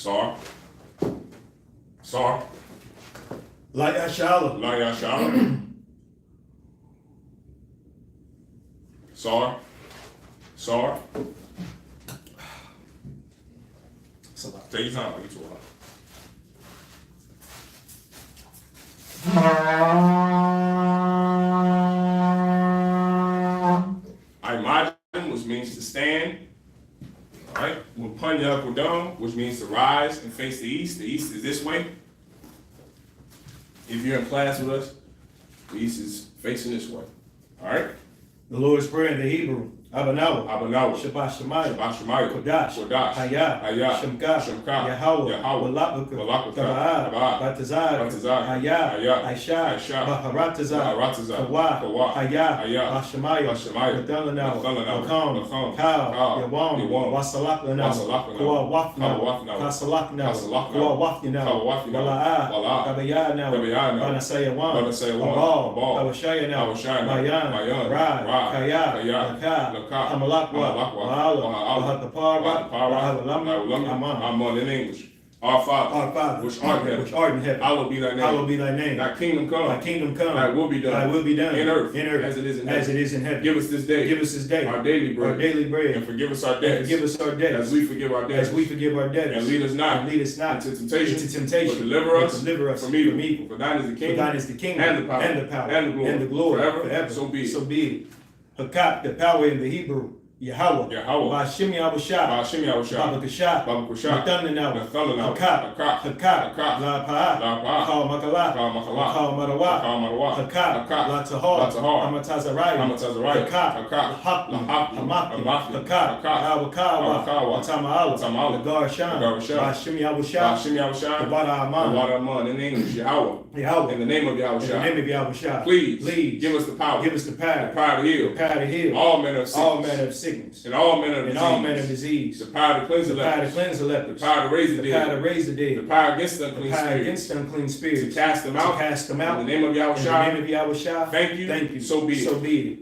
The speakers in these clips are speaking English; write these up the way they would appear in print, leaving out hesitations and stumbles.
Sar. Sar. La Yashala. La Yashala. Sar. Sar. Take your time, get to it. Aimadim, which means to stand. All right. Mupunya Kudum, which means to rise and face the east. The east is this way. If you're in class with us, the east is facing this way. All right. The Lord's Prayer in the Hebrew. Abanawa. Abanawa. Shabbat Shemaya. Shabbat Shemaya. Kodash. Kodash. Hayah. Hayah. Shemka. Shemka. Yahweh. Yahweh. Balakaka. Balakaka. Taba'ah. Taba'ah. Batazar. Batazar. Hayah. Hayah. Aisha. Aisha. Baharatazar. Baharatazar. Kawa. Kawa. Hayah. Hayah. Bashemaya. Bashemaya. Bathalanawa. Bathalanawa. Lakam. Lakam. Kal. Kal. Yawam. Yawam. Wasalakanawa. Wasalakanawa. Kawa Wafnawa. Kawa Wafnawa. Kasalaknawa. Kasalaknawa. Kawa Wafnawa. Kawa Wafnawa. Wala'ah. Wala'ah. Kabayanawa. Kabayanawa. Banasayawan. Banasayawan. Kabal. Kabal. Kawashayanawa. Kawashayanawa. Mayan. Mayan. Ra. Ra. Kaya. Kaya. Laka. Laka. Hamalakwa. Hamalakwa. Wahala. Wahatapara. Aman. Aman in English. Our Father, Our Father, which art in heaven, which art in heaven, hallowed be thy name. hallowed be thy name. Thy kingdom come. Thy kingdom come. Thy will be done. Thy will be done In earth. as it is in heaven. As it is in heaven. Give us this day. Give us this day. Our daily bread. Our daily bread. And forgive us our debts. And forgive us our debts. As we forgive our debtors. As we forgive our debtors. And lead us not. And lead us not into temptation. Into temptation. But deliver us. Deliver us from evil. For thine is the kingdom. For thine is the kingdom. And the power. And the power. And the glory. And the glory. Forever. So be it. So be it. Hakat, the power in the Hebrew. Yahweh. Yahweh. Bashim Yahushua. Bashim Yahushua. Baba Kasha. Baba Kasha. Nathanawa. Nathanawa. Hakat. Hakat. Hakat. Hakat. La Pa'a. La Pa'a. Kal Makala. Kal Makala. Kal Marawa. Kal Marawa. Hakat. Hakat. La Tahar. La Tahar. Hamatazariah. Hamatazariah. Hakat. Hakat. Lahapli. Lahapli. Hamaki. Hamaki. Hakat. Hakat. Awakawa. Awakawa. Tama'ala. Tama'ala. Lagar Sham. Lagar Sham. Bashim Yahushua. Bashim Yahushua. Tabara Aman. Tabara Aman. In English, Yahweh. Yahweh. In the name of In the Yahushua. name of Yahushua. Please give us the power. Give us the The power. power to heal. The power to heal. All manner of sickness. All manner of sickness. And all manner of And disease. all manner of disease. The power to cleanse the The power to lepers. cleanse the lepers. The power to raise the The power dead. to raise the The dead. power against the The unclean power spirits. against unclean spirits. To cast them out. To cast them out. In the name of In the Yahushua. name of Yahushua. Thank you. Thank you. So be it. So be it.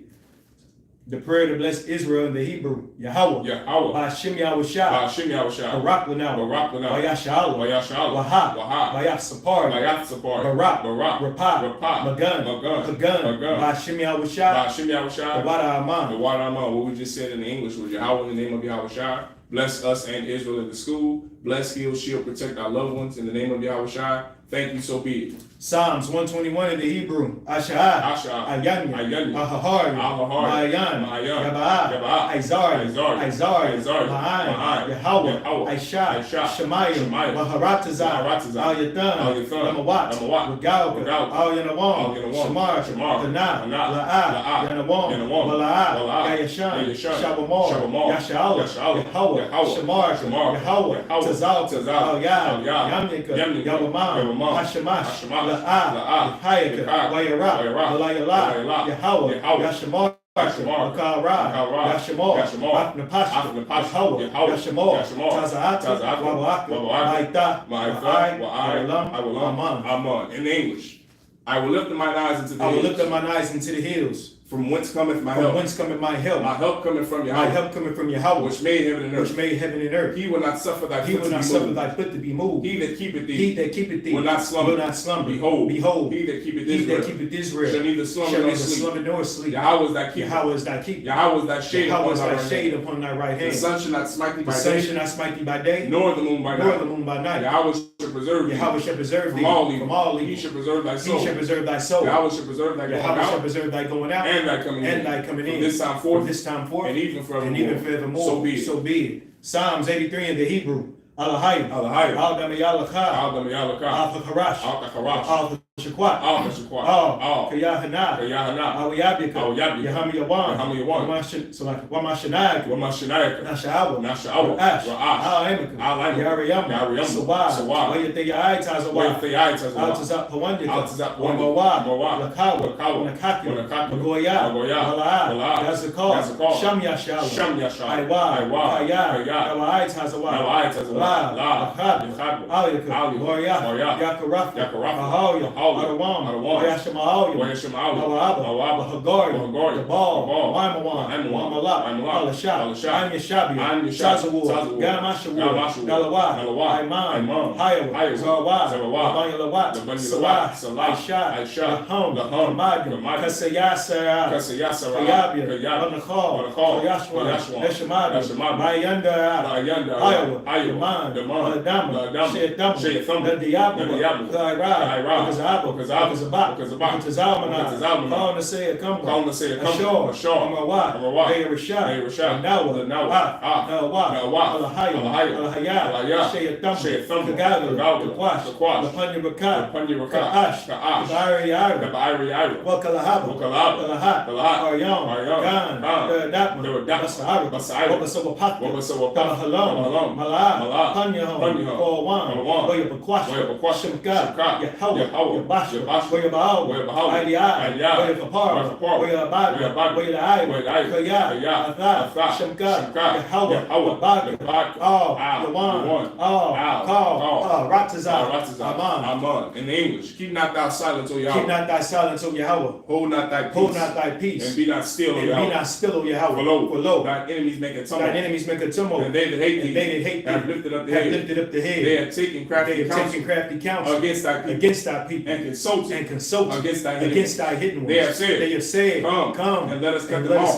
The prayer to bless Israel in the Hebrew. Yahweh. Yahweh. Bashim Yahushua. Bashim Yahushua. Barak Lanawa. Barak Lanawa. Vayashala. Vayashala. Waha. Waha. Vayaf Sapar. Bayath Sapar. Barak. Barak. Rapah. Rapah. Magun. Magun. Hagun. Magun. Bashim Yahushua. Bashim Yahushua. Tabara The Aman. water Aman. What we just said in the English was Yahweh in the name of Yahushua. Bless us and Israel in the school. Bless, heal, shield, protect our loved ones in the name of Yahushua. Thank you, so be it. Psalms 121 in the Hebrew. Asha'ah. Asha'ah. Ayanya. Ayanya. Ahahari. Ahahari. Mayan. Mayan. Yaba'ah. Yaba'ah. Izari. Izari. Izari. Izari. Ma'an. Ma'an. Yahweh. Yahweh. Aisha. Aisha. Shemayim. Shemayim. Maharatazar. Maharatazar. Al-Yathan. Al-Yathan. Lamawat. Lamawat. Regalka. Regalka. Al-Yanawam. Al-Yanawam. Shamar. Shamar. Tanah. Tanah. La'ah. La'ah. Yanawam. Yanawam. Wala'ah. Wala'ah. Yayashan. Yayashan. Shabamar. Shabamar. Yasha'ala. Yasha'ala. Yahweh. Yahweh. Shamar. Shamar. Yahweh. Yahweh. Tazal. Tazal. Al-Yad. Al-Yad. Yamnika. Yamnika. Yabamam. Yabamam. Hashamash. Hashamash. La'ah. La'ah. Yahayaka. Yahayaka. Wayarah. Wayarah. Walayala. Walayala. Yahweh. Yahweh. Yashamar. Yashamar. Makara. Makara. Yashamar. Yashamar. Afnapashta. Afnapashta. Yahweh. Yahweh. Yashamar. Yashamar. Taza'ata. Taza'ata. Wawaka. Wawaka. Ma'ita. Ma'ita. Wa'ai. Aman. Aman. In English, I will lift up mine eyes into the I will hills. lift up mine eyes into the hills. From whence cometh my From help? whence cometh my help? My help cometh from My Yahweh, help cometh from Yahweh, which made heaven and which earth. made heaven and earth. He will not suffer thy He foot will to not be suffer moved. thy foot to be moved. He that keepeth He thee that keepeth thee will not slumber. will not slumber. Behold, Behold, he that keepeth he that Israel keepeth Israel shall neither slumber shall nor neither sleep. slumber nor sleep. Yahweh is thy keeper. Yahweh is thy keeper. Yahweh is thy shade Yahweh upon is thy thy right shade hand. upon thy right The hand. sun shall not smite thee The by sun day, shall not smite thee by day, nor the moon by nor the night. moon by night. Yahweh shall preserve thee Yahweh shall preserve thee from all evil. from all He evil. shall preserve thy He soul. shall preserve thy soul. Yahweh shall preserve thy going Yahweh shall out preserve thy going out and thy coming and in. thy coming From in. this time From forth this time forth and even forevermore. and even furthermore. So be it. So be it. Psalms 83 in the Hebrew. Alahayim. Alahayim. Al-Damayalakha. Al-Damayalakha. Al-Fakarash. Al-Kakarash. Al-Shakwat. Al-Kashakwat. Al Kayahana. Kayahana. Al-Yabika. Al-Yabika. Yahamiyawan. Yahamiyawan. Wamashanag. Wamashanayaka. Nashawa. Nashawa. Ra'ash. Ra'ash. Al-Amika. Al-Amika. Yariyama. Yariyama. Sawab. Sawab. Wayatayayatazawa. Wayatayayatazawa. Al-Tazap Pawanyaka. Al-Tazap Pawanyaka. Wamawab. Wamawab. Lakawa. Lakawa. Nakaki. Nakaki. Magoya. Magoya. Wala'ah. Wala'ah. Yazakal. Yazakal. Sham Yashala. Sham Yashala. Aiwa. Aiwa. Kaya. Kaya. Nawa'ayatazawa. Nawa'ayatazawa. Lab, Yechadba, Aliyah, Wariyah, Yakarafa, Ahawya, Adawam, Wayashamaawya, Mawaba, Hagari, Jabal, Waimawan, Wamala, Alashah, Anyashabia, Sazawar, Gamashawu, Galawa, Aiman, Hayawa, Zawad, Banyalawa, Salah, Aisha, Laham, Kasayasa, Kayabia, Banachal, Yashwan, Eshamadi, Bayanda, Hayawa, Yaman, Adama, Shaytham, the Diablo, Kaira, Kazabak, Calling to say a come, Ashore, Amawat, Rashad, Nawa, Alahaya, Shaytham, the Gadu, the Quash, the Punya Rakat, the Bairi, Wakalahab, Aryan, Gan, Basahara, Halom, Malad, Punya, Orwan, Wayabakwash, Shimka, Yahweh, Yabash, Wayabahal, Aliyah, Wayapapar, Wayabad, Wayalai, Kaya, Athaf, Shimka, Yahweh, Bag, Yawan, Kal, Ratazah, Aman. In English, keep not thou silence, O Yahweh. Keep not thy silence, O Yahweh. Hold not thy peace. Hold not thy peace. And be not still, O And Yahweh. be not still, O Yahweh. For lo, thine enemies make a tumult. Thine enemies make a tumult. And they that hate thee have lifted up the head. They have taken crafty counsel against thy people. And consulted against thy hidden ones. They have said, come and let us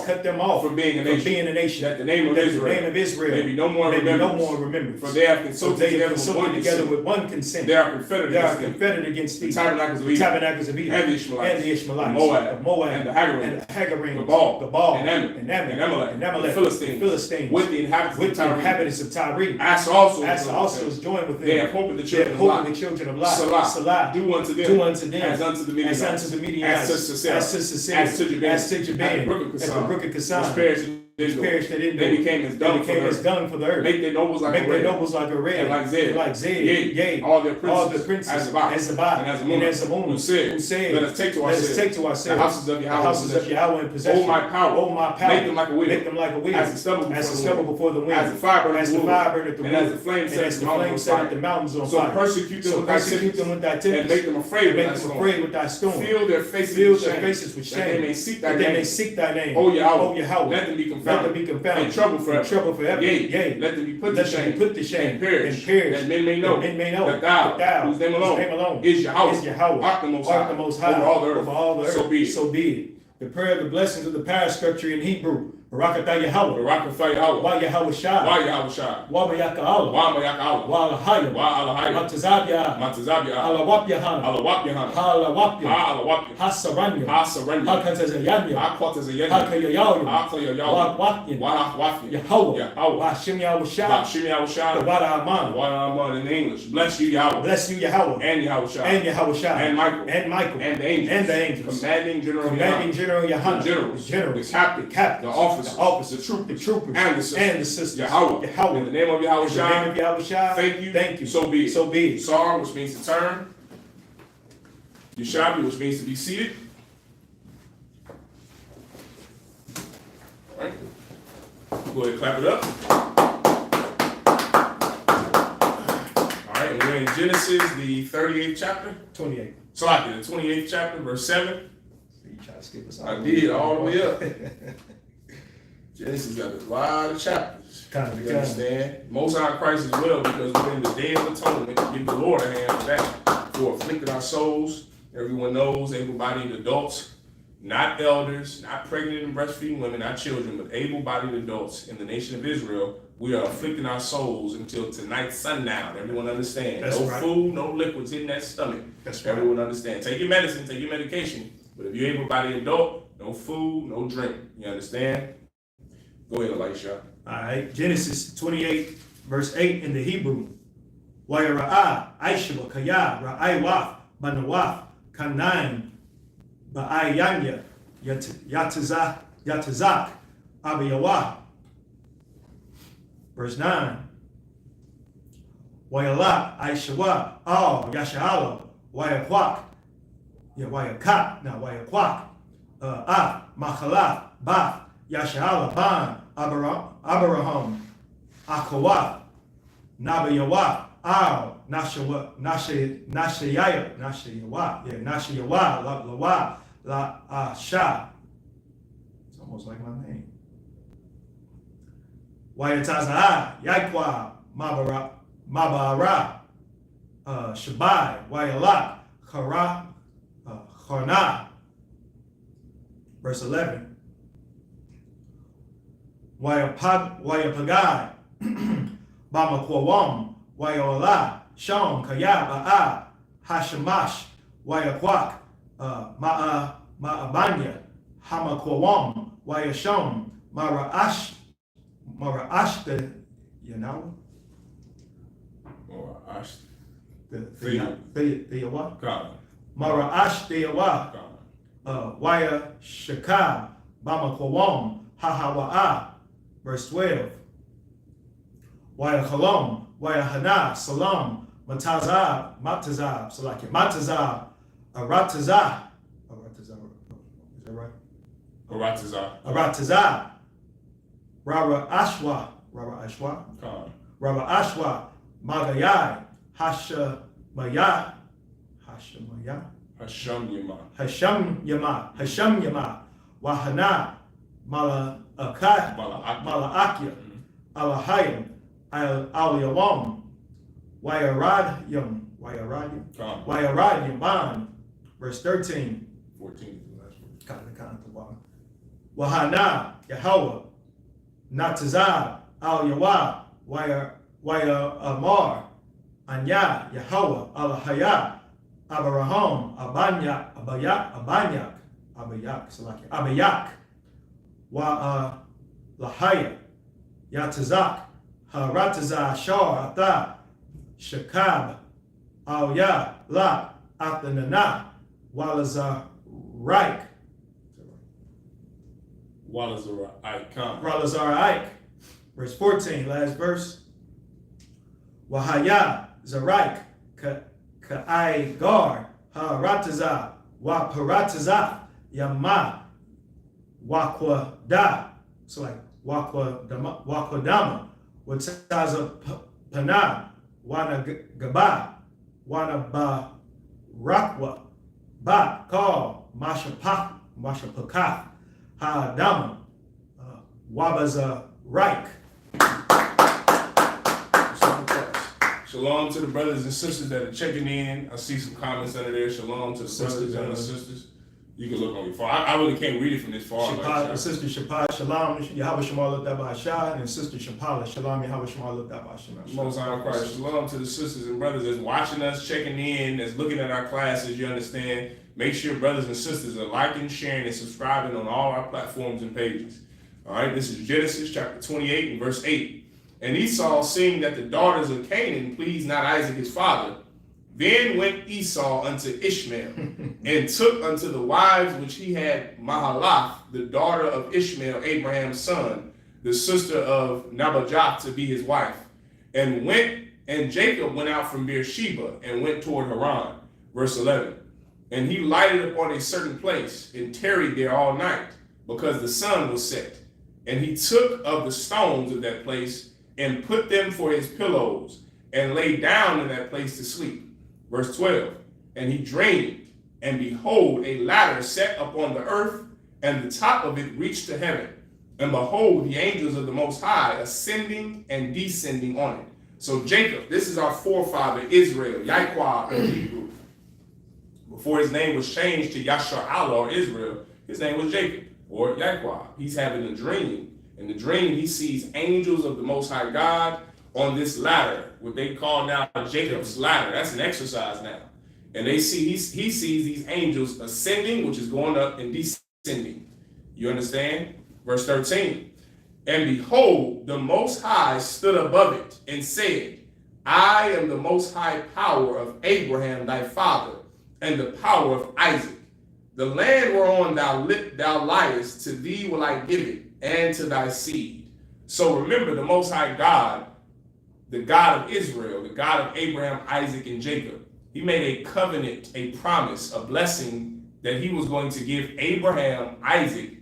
cut them off from being a nation. That the name of Israel may be no more remembered. For they have consulted together with one consent. They are confederate against thee. Tabernacles of Edom, and the Ishmaelites, the Moab, and the Hagarenes, the Baal, and Amalek, the Philistines, with the inhabitants of Tyre. Asa also is joined with them. They have hope in the children of Lot. Salah, do unto them as unto the Midianites, as to Jabin, at the brook of Kazan, which perished at Endor. They became as dung for the earth. Make their nobles like a red, and like Zed, yea, all their princes as Zabah, and as Amun, who said, let us take to ourselves the houses of Yahweh in possession. Hold my power, make them like a wheel, as the stubble before the wind, as the fire burneth the wood, and as the flame set the mountains on fire. So persecute them with thy tempest, and make them afraid with thy storm. Fill their faces with shame, that they may seek thy name. O Yahweh, let them be confounded, and trouble forever. Yea, let them be put to shame, and perish, that men may know that thou, whose name alone is Yahweh, art the Most High, over all the earth. So be it. The prayer of the blessings of the power structure in Hebrew. Barakatah Yahweh. Wa Yahweh Shai. Wa Mayaka Allah. Wa Alahaya. Matazabia. Alawap Yahana. Halawapya. Hasaranya. Hakatazayanya. Hakayayayu. Wakwakin. Yahweh. Washim Yahushai. The Wada Aman. In English. Bless you Yahweh. And Yahweh Shai. And Michael. And the angels. Commanding General Yahana. The captain. The officer, the troopers, and the sisters. Yahweh. In the name of Yahweh Shai. Thank you. So be it. Sar, which means to turn. Yeshabi, which means to be seated. All right. Go ahead and clap it up. All right, and we're in Genesis, the 38th chapter. 28. So I did the 28th chapter, verse 7. You try to skip us I did all the way up. Genesis got a lot of chapters. You understand? Most High Christ as well, because we're in the Day of Atonement. Give the Lord a hand for that. For afflicted our souls. Everyone knows, able-bodied adults, not elders, not pregnant and breastfeeding women, not children, but able-bodied adults in the nation of Israel. We are afflicting our souls until tonight's sundown. Everyone understand? That's no right. Food, no liquids in that stomach. That's right. Everyone understand? Take your medicine, take your medication. But if you're able-bodied adult, no food, no drink. You understand? Go ahead, Elisha. All right, Genesis 28, verse 8 in the Hebrew. Wayara'ah, Aishaba, Kaya, Ra'ai Banawaf, Kanaim, Ba'ayanya, Yatazak, Abiyawah. Verse 9. Wayala, Aishawa, Al, Yasha'ala, Wayakwak, Wayakat, now Wayakwak, Machalaf, Baf, Yasha'ala, Ban, Abraham, Akawa, Nabayawa, Al, Nashayawa, Lawa, La Sha. It's almost like my name. Wayataza, Yaikwa, Mabara, Shabai, Wayalak, Khana. Verse 11. Wayapagai, Bamakwawam, Wayola, Sham, Kaya, Ba'a, Hashamash, Wayakwak, Ma'abanya, Hamakwawam, Wayasham, Mara'ashta, you know? Mara'ashta. The what? God. Mara'ashta, Waya Shakab, Bamakwawam, Hahawa'a. Verse 12. Waya Halom, Waya Hana, Salam, Matazab, Aratazah. Is that right? Aratazah. Rara Ashwa. Magayai, Hasham Yama, Wahana, Malaakia, Alahayim, Aliyawam, Wayaradyam, Ban, verse 13. 14. Wahana, Yahweh, Natazah, Al-Yawah, Waya Amar, Anya, Yahweh, Alahaya, Abaraham, Abayak, Lahaya, Yatazak, Haratazah, Shar, Atha, Shakab, Alya, La, Athanana, Walazaraik. Walazaraik. Verse 14, last verse. Wahaya, Zaraik, Ka'aigar, Haratazah, Waparatazah, Yama, Wakwada. So like Wakwadama, Wataza Pana, Wana Gaba, Wana Barakwa, Ba, Kal, Mashapakaf, Hadama, Wabaza Raik. Shalom to the brothers and sisters that are checking in. I see some comments under there. Shalom to the brothers and the sisters. You can look on your phone. I really can't read it from this far. Sister Shapad, Shalom, Yahweh Shemal Looked Shah, and Sister Shapala, Shalom, Yahweh Shemal Looked Shah. Most High Christ. Shalom to the sisters and brothers that's watching us, checking in, that's looking at our classes. You understand? Make sure brothers and sisters are liking, sharing, and subscribing on all our platforms and pages. All right, this is Genesis chapter 28 and verse 8. And Esau, seeing that the daughters of Canaan pleased not Isaac his father, then went Esau unto Ishmael, and took unto the wives which he had Mahalath, the daughter of Ishmael, Abraham's son, the sister of Nabajah, to be his wife. And Jacob went out from Beersheba, and went toward Haran. Verse 11. And he lighted upon a certain place, and tarried there all night, because the sun was set. And he took of the stones of that place, and put them for his pillows, and lay down in that place to sleep. Verse 12, and he dreamed, and behold, a ladder set upon the earth, and the top of it reached to heaven. And behold, the angels of the Most High ascending and descending on it. So Jacob, this is our forefather, Israel, Yaquah in Hebrew. Before his name was changed to Yashar'Allah, or Israel, his name was Jacob, or Yaquah. He's having a dream. In the dream, he sees angels of the Most High God on this ladder, what they call now Jacob's ladder. That's an exercise now. And he sees these angels ascending, which is going up, and descending. You understand? Verse 13. And behold, the Most High stood above it and said, I am the Most High power of Abraham thy father, and the power of Isaac. The land whereon thou liest, to thee will I give it, and to thy seed. So remember, the Most High God, the God of Israel, the God of Abraham, Isaac, and Jacob, he made a covenant, a promise, a blessing that he was going to give Abraham, Isaac,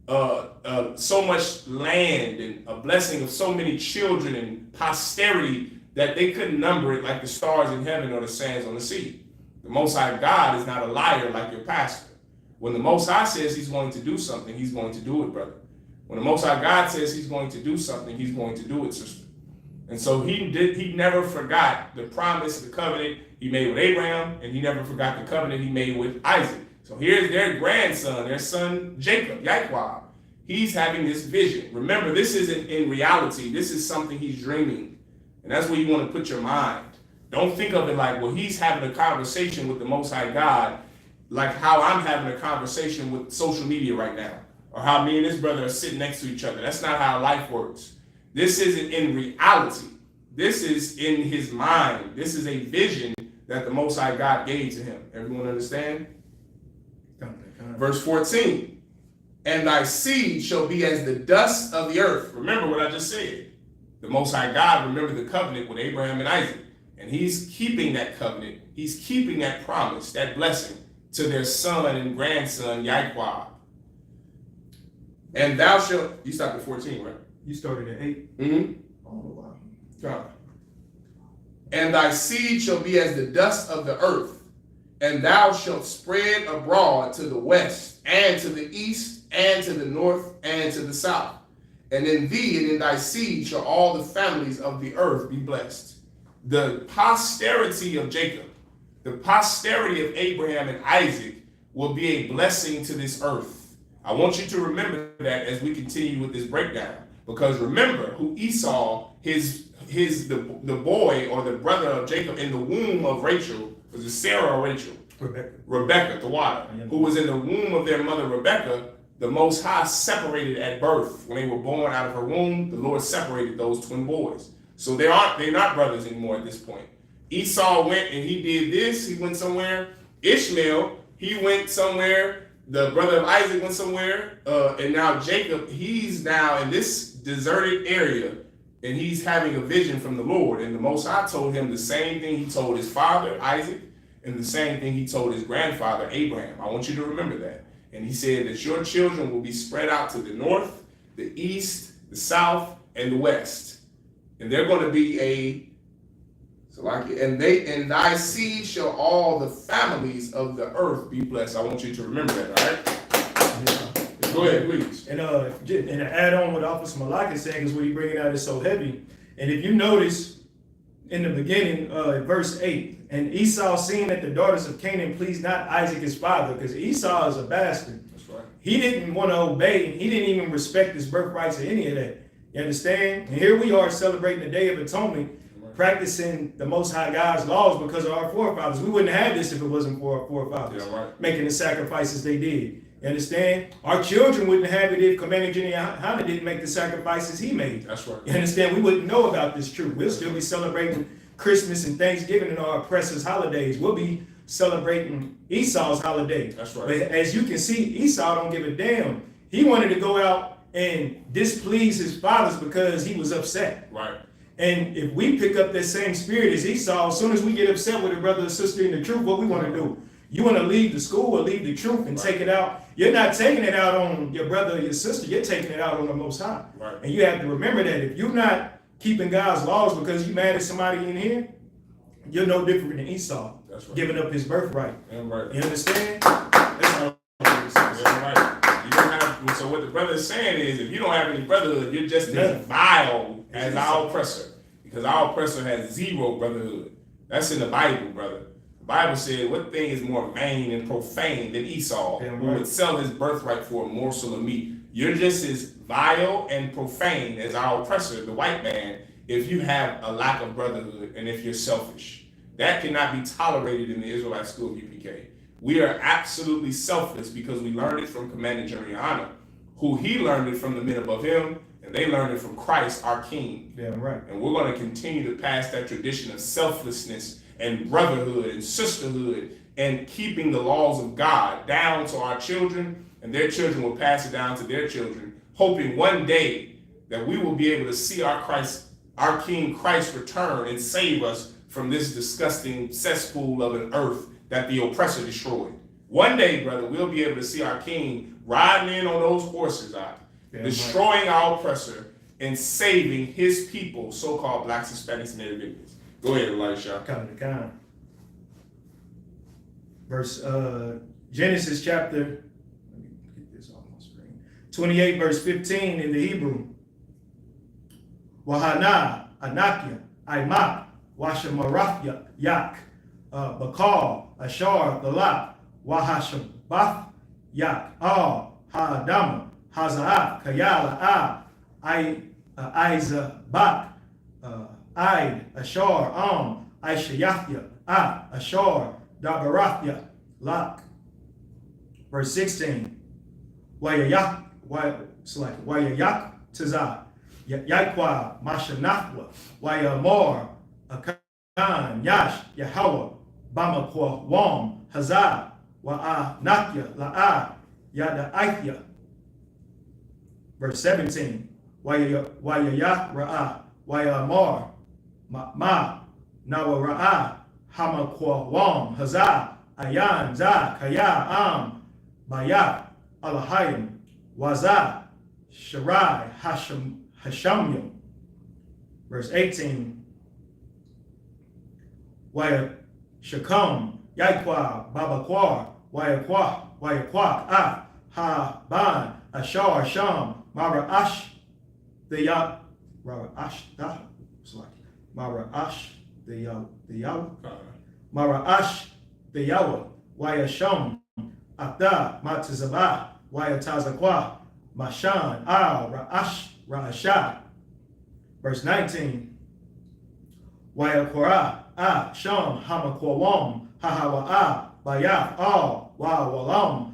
so much land and a blessing of so many children and posterity that they couldn't number it like the stars in heaven or the sands on the sea. The Most High God is not a liar like your pastor. When the Most High says he's going to do something, he's going to do it, brother. When the Most High God says he's going to do something, he's going to do it, sister. And so he never forgot the promise, the covenant he made with Abraham, and he never forgot the covenant he made with Isaac. So here's their grandson, their son Jacob, Yaquab. He's having this vision. Remember, this isn't in reality. This is something he's dreaming. And that's where you want to put your mind. Don't think of it like, well, he's having a conversation with the Most High God, like how I'm having a conversation with social media right now, or how me and this brother are sitting next to each other. That's not how life works. This isn't in reality. This is in his mind. This is a vision that the Most High God gave to him. Everyone understand? Verse 14. And thy seed shall be as the dust of the earth. Remember what I just said. The Most High God remembered the covenant with Abraham and Isaac. And he's keeping that covenant. He's keeping that promise, that blessing to their son and grandson, Yaquab. And thou shalt, you stopped at 14, right? You started at 8. Mm-hmm. Oh, wow. God. And thy seed shall be as the dust of the earth, and thou shalt spread abroad to the west, and to the east, and to the north, and to the south. And in thee and in thy seed shall all the families of the earth be blessed. The posterity of Jacob, the posterity of Abraham and Isaac will be a blessing to this earth. I want you to remember that as we continue with this breakdown. Because remember who Esau, the boy or the brother of Jacob in the womb of Rachel, was it Sarah or Rachel? Rebecca, the water, who was in the womb of their mother Rebecca. The Most High separated at birth. When they were born out of her womb, the Lord separated those twin boys. So they're not brothers anymore at this point. Esau went and he did this. He went somewhere. Ishmael, he went somewhere. The brother of Isaac went somewhere. And now Jacob, he's now in this deserted area. And he's having a vision from the Lord. And the Most High told him the same thing he told his father, Isaac, and the same thing he told his grandfather, Abraham. I want you to remember that. And he said that your children will be spread out to the north, the east, the south, and the west. And they're going to be and thy seed shall all the families of the earth be blessed. I want you to remember that, all right? Yeah. Go ahead, please. And to add on what Officer Malak is saying, is what he bringing out is so heavy. And if you notice in the beginning, verse 8, and Esau seeing that the daughters of Canaan pleased not Isaac his father, because Esau is a bastard. That's right. He didn't want to obey. He didn't even respect his birthrights or any of that. You understand? And here we are celebrating the Day of Atonement, practicing the Most High God's laws because of our forefathers. We wouldn't have this if it wasn't for our forefathers making the sacrifices they did. You understand? Our children wouldn't have it if Commander Jenny didn't make the sacrifices he made. That's right. You understand? We wouldn't know about this truth. We'll still be celebrating Christmas and Thanksgiving and our oppressors' holidays. We'll be celebrating Esau's holiday. That's right. But as you can see, Esau don't give a damn. He wanted to go out and displease his fathers because he was upset. Right. And if we pick up that same spirit as Esau, as soon as we get upset with a brother or sister in the truth, what we want to do? You want to leave the school or leave the truth and take it out. You're not taking it out on your brother or your sister. You're taking it out on the Most High. Right. And you have to remember that if you're not keeping God's laws because you mad at somebody in here, you're no different than Esau. That's right. Giving up his birthright. Right. You understand? That's all. Right. You don't have. So what the brother is saying is, if you don't have any brotherhood, you're just as vile as our oppressor, because our oppressor has zero brotherhood. That's in the Bible, brother. The Bible said, what thing is more vain and profane than Esau, who would sell his birthright for a morsel of meat? You're just as vile and profane as our oppressor, the white man, if you have a lack of brotherhood and if you're selfish. That cannot be tolerated in the Israelite school of UPK. We are absolutely selfless because we learned it from Commander Juliana, who he learned it from the men above him, and they learned it from Christ, our King. Yeah, right. And we're going to continue to pass that tradition of selflessness and brotherhood and sisterhood and keeping the laws of God down to our children, and their children will pass it down to their children, hoping one day that we will be able to see our King Christ return and save us from this disgusting cesspool of an earth that the oppressor destroyed. One day, brother, we'll be able to see our King riding in on those horses, destroying our oppressor and saving his people, so-called blacks, Hispanics, and Native Indians. Go ahead, Elisha. Verse Genesis chapter, let me get this off my screen. 28 verse 15 in the Hebrew. Wahana, Anakia, Aimak, Washamarafya, Yak, Bakal, Ashar, Galak, Wahashabath, Yak, Al, Haadama, Hazaat, Kayala, Isupk, Id, Ashar, Ishayafya, Ashar, Dabarafya, Lak. Verse 16. Wayayak Tazah, Yakwa, Mashanakwa, Wayamor, Akan, Yash, Yahweh, Bamakwa, Wam, Hazah, Nakya, La'a, Yada Aithya. Verse 17. Wayayak Ra'ah, Wayamor, Ma, Nawa Ra'ah, Hamakwa, Wam, Hazah, Ayan, Za, Kaya, Bayak, Alahayim, Wazah, Sharai, Hashamyim. Verse 18. Waya Shakam, Yaikwa, Babakwar, Wayakwak, Ha Ban, Ashar, Sham, Mara Ash, the Yah, Mara Ash, Mara Ash, the Yahweh, Mara Ash, the Yahweh, Waya Sham, Abda, Matazabah, Waya Tazakwa, Mashan, Ra'ash, Ra'ashah. Verse 19. Waya Korah, Sham, Hamakwawam, Hahawa'a, Bayaf, Wa Walam,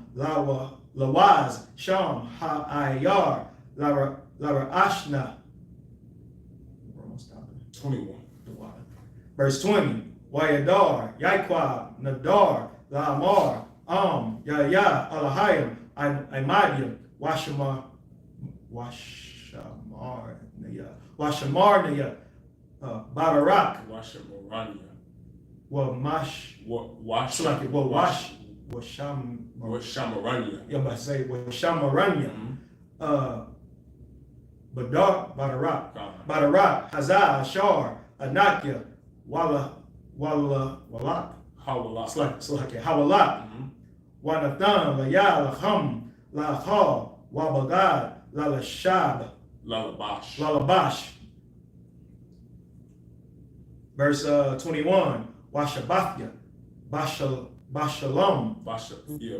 Lawaz, Sham, Ha'ayar, Lara Ashna. 21. Verse 20. Wayadar, Yaikwa, Nadar, La'amar, Yaya, Alahayim, Imadia, Washamarnia, Babarak, Washamarania. Washamarania. Yeah, but say Washamarania. Badarak, Hazah, Ashar, Anakia, Walak. Hawalak. It's like Hawalak. Wanathan, Laya, Laham, Lahal, Wabagad, Lalashab, Lalabash. Verse 21. Washabathya, Bashalom. Yeah,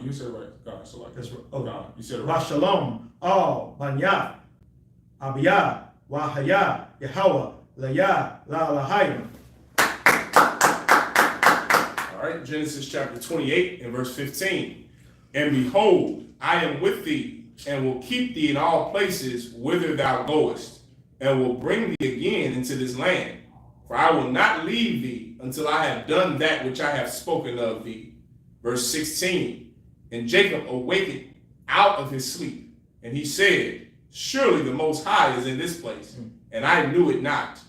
you said it right. God, so like that's God, you said it right. Bashalom, Banyah, Abiyah, Wahaya, Yahweh, Laya, Lalahayim. All right, Genesis chapter 28 and verse 15. And behold, I am with thee, and will keep thee in all places whither thou goest, and will bring thee again into this land. For I will not leave thee until I have done that which I have spoken of thee. Verse 16. And Jacob awakened out of his sleep, and he said, surely the Most High is in this place, and I knew it not.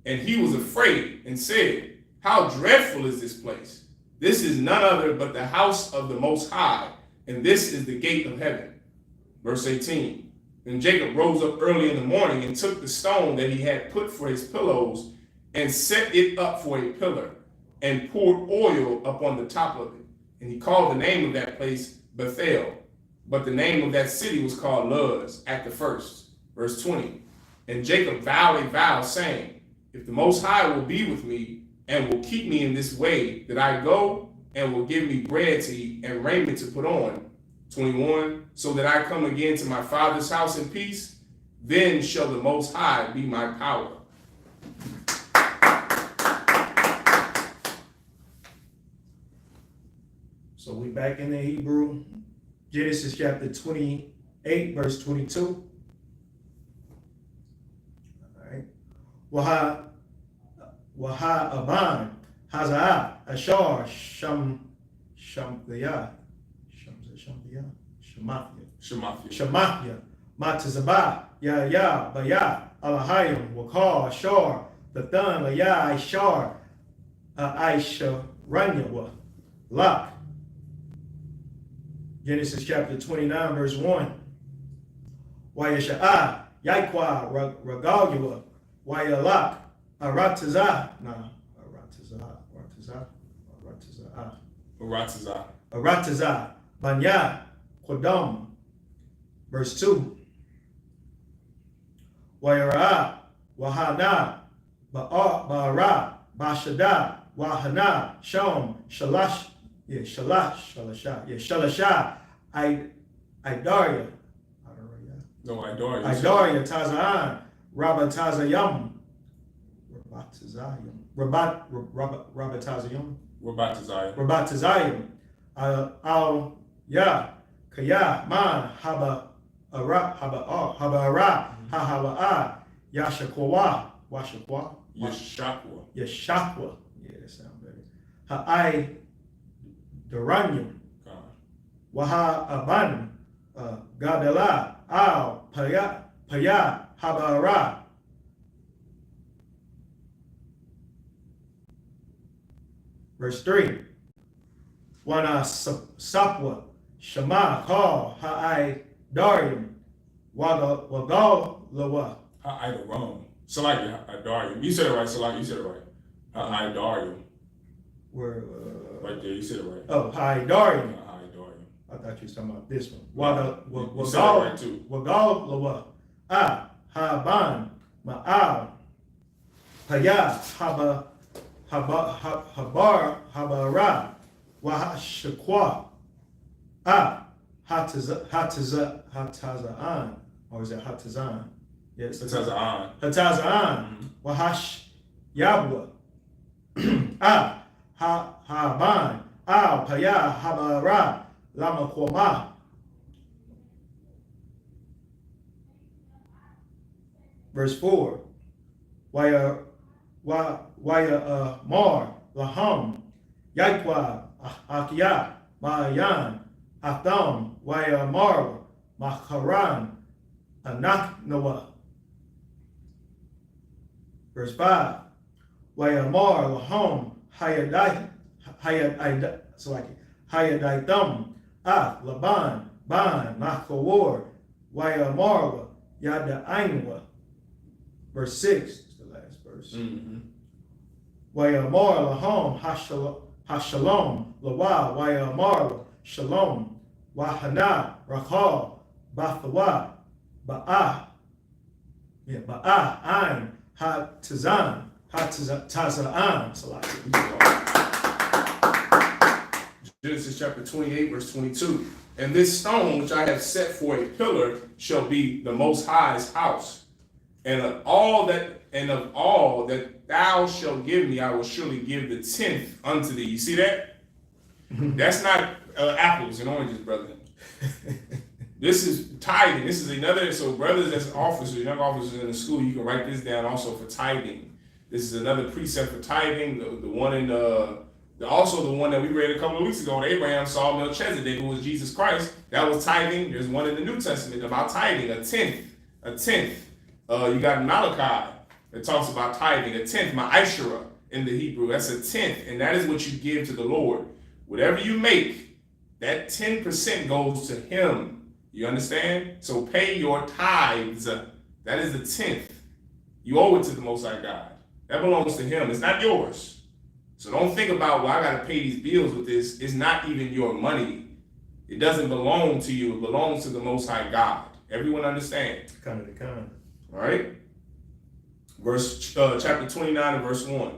And he was afraid and said, how dreadful is this place? This is none other but the house of the Most High, and this is the gate of heaven. Verse 18. Then Jacob rose up early in the morning and took the stone that he had put for his pillows and set it up for a pillar and poured oil upon the top of it. And he called the name of that place Bethel, but the name of that city was called Luz at the first. Verse 20. And Jacob vowed a vow, saying, if the Most High will be with me and will keep me in this way that I go, and will give me bread to eat and raiment to put on. 21. So that I come again to my father's house in peace, then shall the Most High be my power. So we back in the Hebrew, Genesis chapter 28, verse 22. All right. Waha Aban, Hazah, Ashar, Shemathia, Matazabah, Yaya, Bayah, Alahayim, Wakar, Ashar, Dathan, Layah, Ishar, Aisha, Ranya, Lak. Genesis chapter 29, verse 1. Wayasha'a, Yaikwa, Ragalua, Wayalak, Arataza. Nah, Arataza, Banya, Kodam. Verse 2. Wayara, Wahana, Ba'ara, Bashada, Wahana, Shom, Shalasha, Idaria. No, Idaria. Idaria, Tazaan, Rabatazayam. Rabatazayam. Al Ya, Kaya, Man, Haba Ara, Hahawa'a, Yashakwa, Washakwa. Yeshakwa. Yeah, that sounds better. Ha'ai Duranyum. Waha Aban, Gadala, Al, Paya, Habara. Verse 3. Wana Sapwa, Shema, Call, Ha'ai Darium, Wagal Lawa. Ha'ai Daram. So like Darium. You said it right, you said it right. Ha'ai Darium. Right there, you said it right. Oh, Ha'ai Darium. I thought you were talking about this one. You said it right too. Wagal Lawa. Haban, Ma'al, Paya, Habara, Wahashakwa, Hatazaan, or is it Hatazan? Yes, Hatazaan, Wahash Yabwa, Haban, Al, Paya, Habara, Lama Kwama. Verse 4. Waya Mar, Laham, Yaikwa, Akia, Mayan, Atham, Waya Mar, Makaran, Anak Noah. Verse 5. Waya Mar, Laham, Hayadaitam, Laban, Ban, Makawar, Waya Marwa, Yada Ainwa. Verse 6 is the last verse. Wayamar lahom hashalom lawa wayamar shalom wahana rakal bathawa ba'ah ain hatazan Genesis chapter 28, verse 22. And this stone which I have set for a pillar shall be the Most High's house. And of all that thou shalt give me, I will surely give the 10th unto thee. You see that? That's not apples and oranges, brother. This is tithing. This is another. So brothers as officers, young officers in the school, you can write this down also for tithing. This is another precept for tithing. The one in also the one that we read a couple of weeks ago when Abraham saw Melchizedek, who was Jesus Christ. That was tithing. There's one in the New Testament about tithing, a tenth. You got Malachi that talks about tithing, a 10th, ma'ashera in the Hebrew. That's a 10th, and that is what you give to the Lord. Whatever you make, that 10% goes to Him. You understand? So pay your tithes. That is the 10th. You owe it to the Most High God. That belongs to Him. It's not yours. So don't think about, well, I got to pay these bills with this. It's not even your money. It doesn't belong to you. It belongs to the Most High God. Everyone understand? Kind. All right. Chapter 29 and verse 1.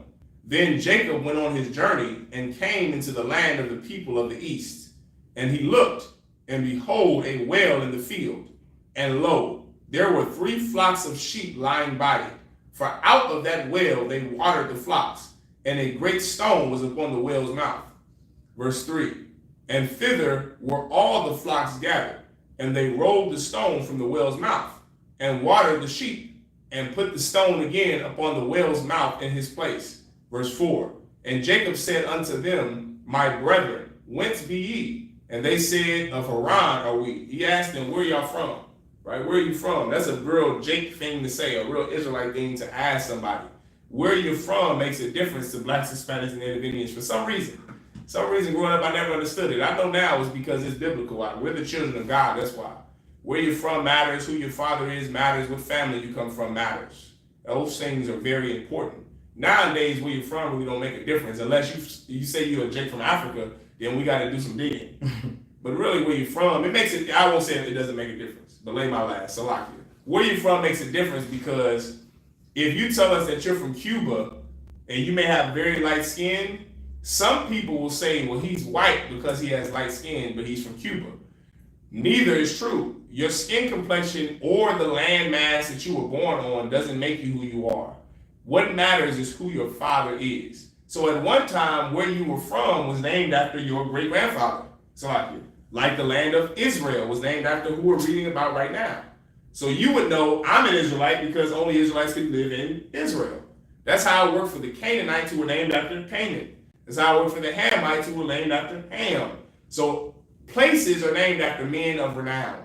Then Jacob went on his journey and came into the land of the people of the east. And he looked, and behold, a well in the field. And lo, there were 3 flocks of sheep lying by it. For out of that well they watered the flocks, and a great stone was upon the well's mouth. Verse 3. And thither were all the flocks gathered, and they rolled the stone from the well's mouth, and watered the sheep, and put the stone again upon the well's mouth in his place. Verse 4. And Jacob said unto them, My brethren, whence be ye? And they said, Of Haran are we. He asked them, where y'all from? Right? Where are you from? That's a real Jake thing to say, a real Israelite thing to ask somebody. Where you're from makes a difference to blacks, Hispanics, and Native Indians for some reason. Some reason growing up, I never understood it. I know now it's because it's biblical. We're the children of God, that's why. Where you're from matters, who your father is matters, what family you come from matters. Those things are very important. Nowadays, where you're from really don't make a difference. Unless you say you're a Jake from Africa, then we got to do some digging. But really, where you're from, it makes it, I won't say it doesn't make a difference. But lay my last, Salakia. Where you're from makes a difference because if you tell us that you're from Cuba and you may have very light skin, some people will say, well, he's white because he has light skin, but he's from Cuba. Neither is true. Your skin complexion or the land mass that you were born on doesn't make you who you are. What matters is who your father is. So at one time, where you were from was named after your great-grandfather. Salakia. Like the land of Israel was named after who we're reading about right now. So you would know I'm an Israelite because only Israelites can live in Israel. That's how it worked for the Canaanites who were named after Canaan. That's how it worked for the Hamites who were named after Ham. So places are named after men of renown.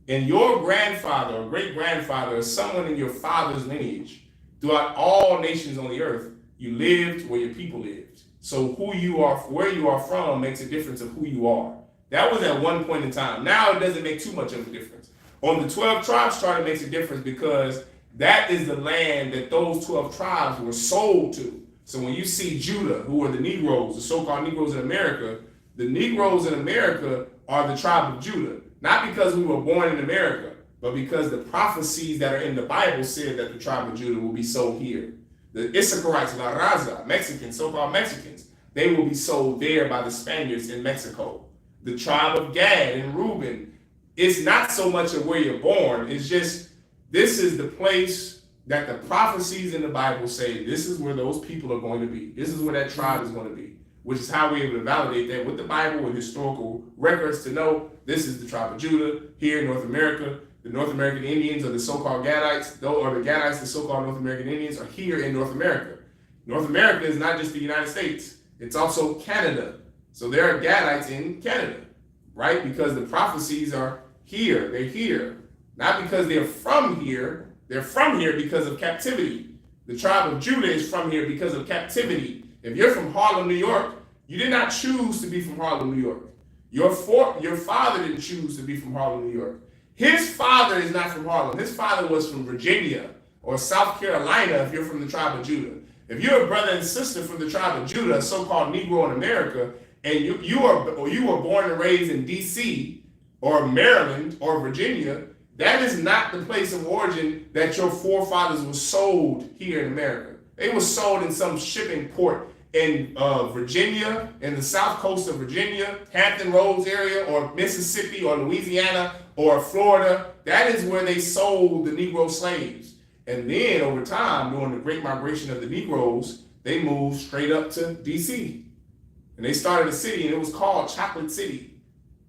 And your grandfather or great-grandfather is someone in your father's lineage. Throughout all nations on the earth, you lived where your people lived. So who you are, where you are from makes a difference of who you are. That was at one point in time. Now it doesn't make too much of a difference. On the 12 tribes chart, it makes a difference because that is the land that those 12 tribes were sold to. So when you see Judah, who are the Negroes, the so-called Negroes in America, the Negroes in America are the tribe of Judah. Not because we were born in America, but because the prophecies that are in the Bible said that the tribe of Judah will be sold here. The Issachites, La Raza, Mexicans, so-called Mexicans, they will be sold there by the Spaniards in Mexico. The tribe of Gad and Reuben, it's not so much of where you're born, it's just this is the place that the prophecies in the Bible say this is where those people are going to be. This is where that tribe is going to be, which is how we're able to validate that with the Bible and historical records to know this is the tribe of Judah here in North America. The North American Indians or the so-called Gadites, or the Gadites, the so-called North American Indians, are here in North America. North America is not just the United States. It's also Canada. So there are Gadites in Canada, right? Because the prophecies are here. They're here. Not because they're from here. They're from here because of captivity. The tribe of Judah is from here because of captivity. If you're from Harlem, New York, you did not choose to be from Harlem, New York. Your father didn't choose to be from Harlem, New York. His father is not from Harlem. His father was from Virginia or South Carolina if you're from the tribe of Judah. If you're a brother and sister from the tribe of Judah, a so-called Negro in America, and you were born and raised in D.C. or Maryland or Virginia, that is not the place of origin that your forefathers were sold here in America. They were sold in some shipping port in Virginia, in the south coast of Virginia, Hampton Roads area, or Mississippi, or Louisiana, or Florida. That is where they sold the Negro slaves. And then over time, during the Great Migration of the Negroes, they moved straight up to D.C. And they started a city, and it was called Chocolate City.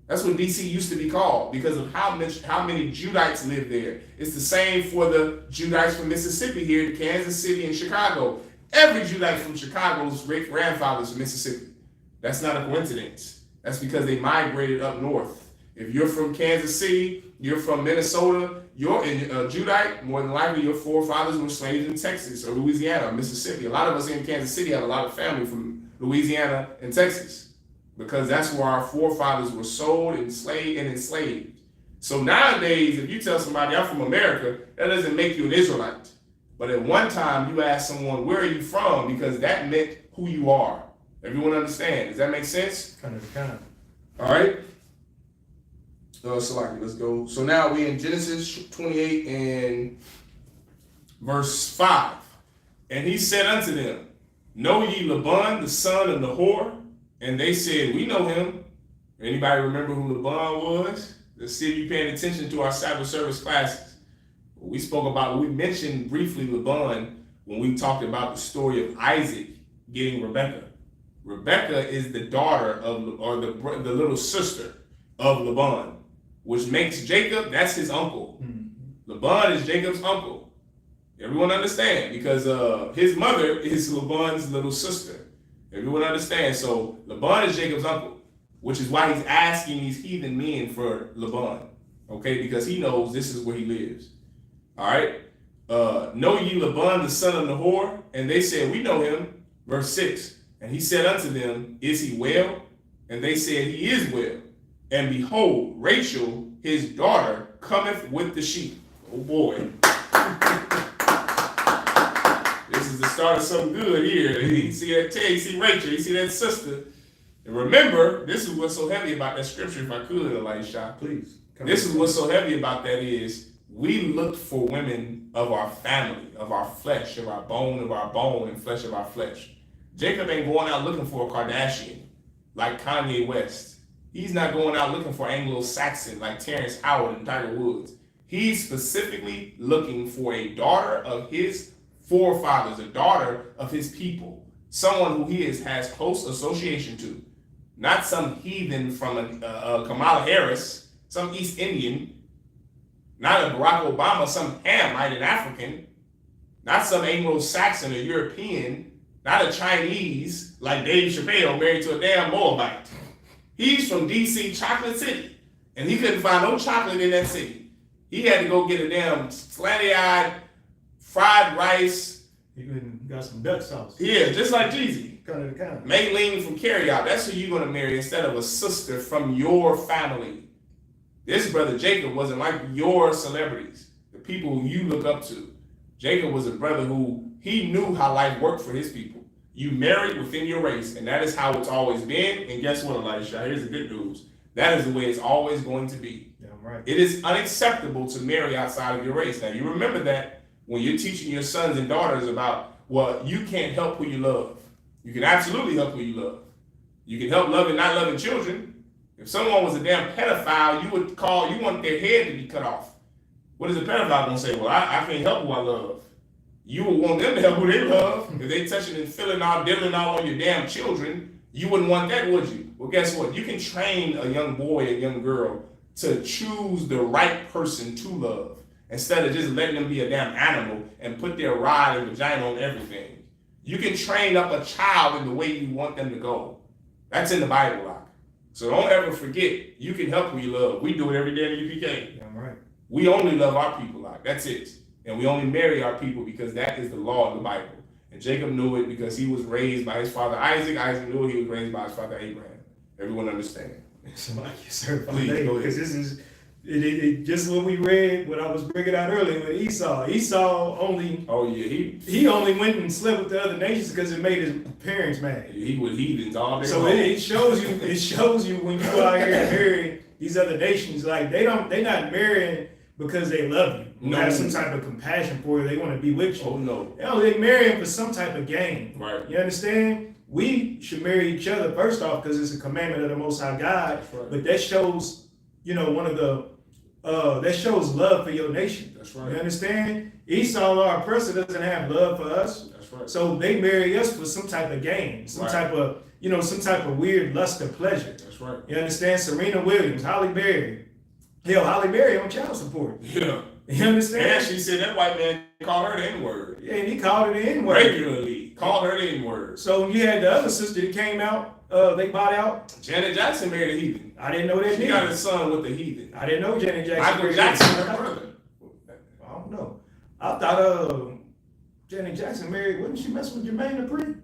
That's what D.C. used to be called because of how many Judites lived there. It's the same for the Judites from Mississippi here in Kansas City and Chicago. Every Judite from Chicago's great-grandfathers from Mississippi. That's not a coincidence. That's because they migrated up north. If you're from Kansas City, you're from Minnesota, you're a Judite, more than likely your forefathers were slaves in Texas or Louisiana or Mississippi. A lot of us in Kansas City have a lot of family from Louisiana and Texas because that's where our forefathers were sold, enslaved. So nowadays, if you tell somebody I'm from America, that doesn't make you an Israelite. But at one time, you asked someone, where are you from? Because that meant who you are. Everyone understand? Does that make sense? Kind of. All right. Let's go. So now we in Genesis 28 and verse 5. And he said unto them, know ye Laban, the son of Nahor? And they said, we know him. Anybody remember who Laban was? Let's see if you're paying attention to our Sabbath service classes. We mentioned briefly Laban when we talked about the story of Isaac getting Rebekah. Rebekah is the daughter of, or the little sister of Laban, which makes Jacob, that's his uncle. Mm-hmm. Laban is Jacob's uncle. Everyone understand? Because his mother is Laban's little sister. Everyone understand? So Laban is Jacob's uncle, which is why he's asking these heathen men for Laban, okay? Because he knows this is where he lives. All right. Know ye Laban, the son of Nahor? And they said, we know him. Verse 6. And he said unto them, Is he well? And they said, He is well. And behold, Rachel, his daughter, cometh with the sheep. Oh boy. This is the start of something good here. You see that Tay, you see Rachel, you see that sister. And remember, this is what's so heavy about that scripture, if I could, Elisha. Please. This is what's so heavy about that is we looked for women of our family, of our flesh, of our bone, and flesh of our flesh. Jacob ain't going out looking for a Kardashian like Kanye West. He's not going out looking for Anglo-Saxon like Terrence Howard and Tiger Woods. He's specifically looking for a daughter of his forefathers, a daughter of his people, someone who he has close association to. Not some heathen from Kamala Harris, some East Indian, not a Barack Obama, some Hamite, an African, not some Anglo-Saxon or European, not a Chinese like Dave Chappelle married to a damn Moabite. He's from D.C., Chocolate City, and he couldn't find no chocolate in that city. He had to go get a damn slanty-eyed fried rice. He got some duck sauce. Yeah, just like Jeezy. Kind of the kind. Maylene from Carryout. That's who you're going to marry instead of a sister from your family. This brother Jacob wasn't like your celebrities, the people who you look up to. Jacob was a brother who he knew how life worked for his people. You married within your race, and that is how it's always been. And guess what, Elisha? Here's the good news. That is the way it's always going to be. Yeah, right. It is unacceptable to marry outside of your race. Now, you remember that when you're teaching your sons and daughters about, well, you can't help who you love. You can absolutely help who you love. You can help loving, not loving children. If someone was a damn pedophile, you want their head to be cut off. What is a pedophile going to say? Well, I can't help who I love. You would want them to help who they love. If they touching and feeling all, diddling all on your damn children, you wouldn't want that, would you? Well, guess what? You can train a young boy, a young girl to choose the right person to love instead of just letting them be a damn animal and put their rod and vagina on everything. You can train up a child in the way you want them to go. That's in the Bible, Lock. So don't ever forget, you can help who you love. We do it every day in the UPK. Yeah, right. We only love our people, Lock. That's it. And we only marry our people because that is the law of the Bible. And Jacob knew it because he was raised by his father Isaac. Isaac knew he was raised by his father Abraham. Everyone understand? Somebody certified. Please, go ahead. Because this is just what we read, what I was bringing out earlier with Esau. Esau only. Oh yeah, he only went and slept with the other nations because it made his parents mad. He was heathens all day. So it shows you. It shows you when you go out here and marry these other nations, like they're not marrying because they love you. No. Have some type of compassion for you. They want to be with you. Oh no. They marrying for some type of gain. Right. You understand? We should marry each other first off because it's a commandment of the Most High God. Right. But that shows, one of the that shows love for your nation. That's right. You understand? Esau, our oppressor, doesn't have love for us. That's right. So they marry us for some type of gain, some type of weird lust or pleasure. That's right. You understand? Serena Williams, Holly Berry. Hell, Holly Berry on child support. Yeah. You understand? And she said that white man called her the N-word. Yeah, and he called her the N-word. Regularly. Called her the N-word. So you had the other sister that came out, they bought out. Janet Jackson married a heathen. I didn't know that. She got a son with a heathen. I didn't know Janet Jackson. Michael Jackson, her brother. I don't know. I thought Janet Jackson married, wasn't she messing with Jermaine Dupri?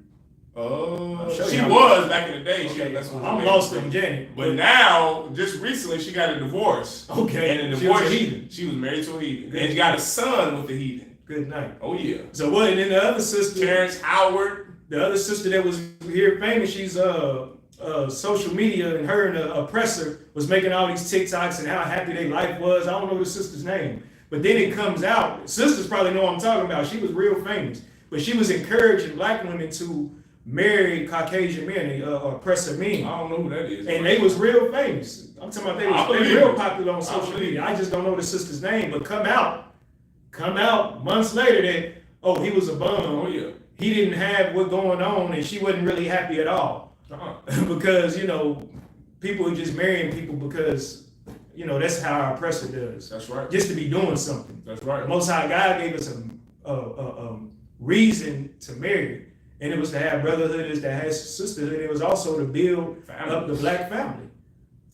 She was back in the day. Okay. I'm lost in Janet. But now, just recently, she got a divorce. Okay. And in the divorce, she was married to a heathen. And she got a son with a heathen. Good night. Oh, yeah. So what? And then the other sister, Terrence Howard. The other sister that was here famous, she's social media, and her and the oppressor was making all these TikToks and how happy their life was. I don't know the sister's name. But then it comes out, sisters probably know what I'm talking about. She was real famous. But she was encouraging black women to marry Caucasian men, oppressor men. I don't know who that is. And they was real famous. I'm talking about they was real popular on social media. I just don't know the sister's name, but come out months later that, he was a bum. Oh yeah. He didn't have what going on and she wasn't really happy at all. Because, people are just marrying people because, that's how our oppressor does. That's right. Just to be doing something. That's right. The Most High God gave us a reason to marry. And it was to have brotherhood, it was to have sisterhood, it was also to build up the black family.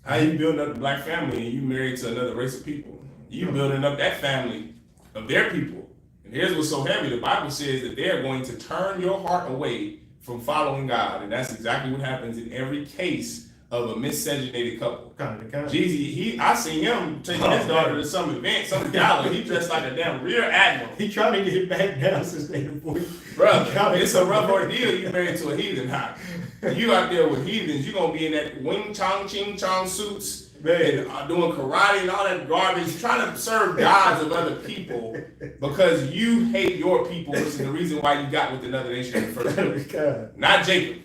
How you building up the black family and you married to another race of people? You building up that family of their people. And here's what's so heavy. The Bible says that they are going to turn your heart away from following God. And that's exactly what happens in every case of a miscegenated couple. Jeezy, I seen him taking his daughter to some event, some gala. He dressed like a damn rear admiral. He trying to get back down since they divorced. Bro, it's a rough ordeal. You married to a heathen hot. You out there with heathens, you gonna be in that wing chong ching chong suits, man, and doing karate and all that garbage, trying to serve gods of other people because you hate your people, which is the reason why you got with another nation in the first place. Not Jacob.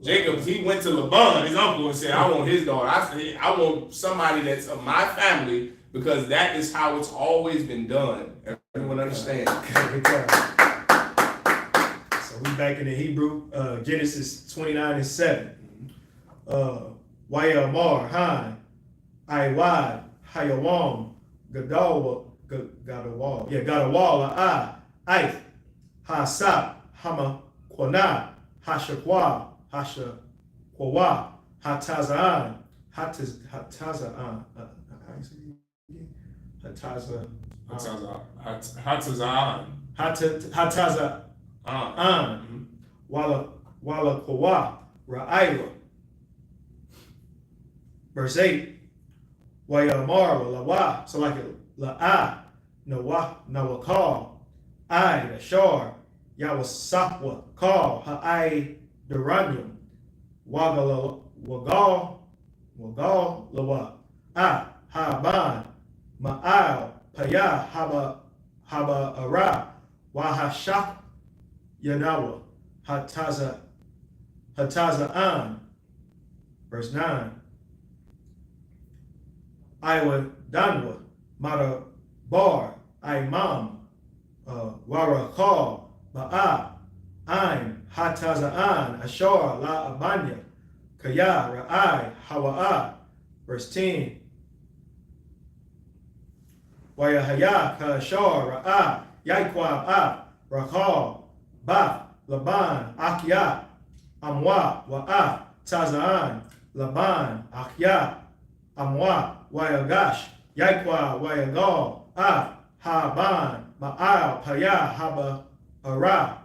Jacob, he went to Laban, his uncle, and said, I want his daughter. I want somebody that's of my family because that is how it's always been done. Everyone understand? So we back in the Hebrew, Genesis 29:7. Wayamar, Han, Iwad, Hayawam, Gadawal, Ith, Hasap, Hama, Kwana, Hashakwa, Hasha Kwawa, Hatazaan, Hatazaan, Wala Kwawa, Ra'ayla. Verse 8, Wayamar, Lawa, so like La'a, Nawakal, I, Ashar, Yawasapwa, Call, Ha'ai, Duranium, Wagal, Lawa, Haban, Ma'al, Paya, Haba Ara, Wahashak, Yanawa, Hataza'an. Verse 9, Iwa Danwa, Mata Bar, Imam, Warakal, Ba'a, Ain, Hataza'an, Ashar, La Abanya, Kaya, Ra'ai, Hawa'a. Verse 10, Wayahaya, Kashar, Ra'a, Yaikwab, A, Rakal, Ba, Laban, Akia, Amwa, Wa'a, Taza'an, Laban, Akia, Amwa, Wayagash, Yaikwa, Wayagal, A, Haban, Ma'al, Paya, Haba, Ara,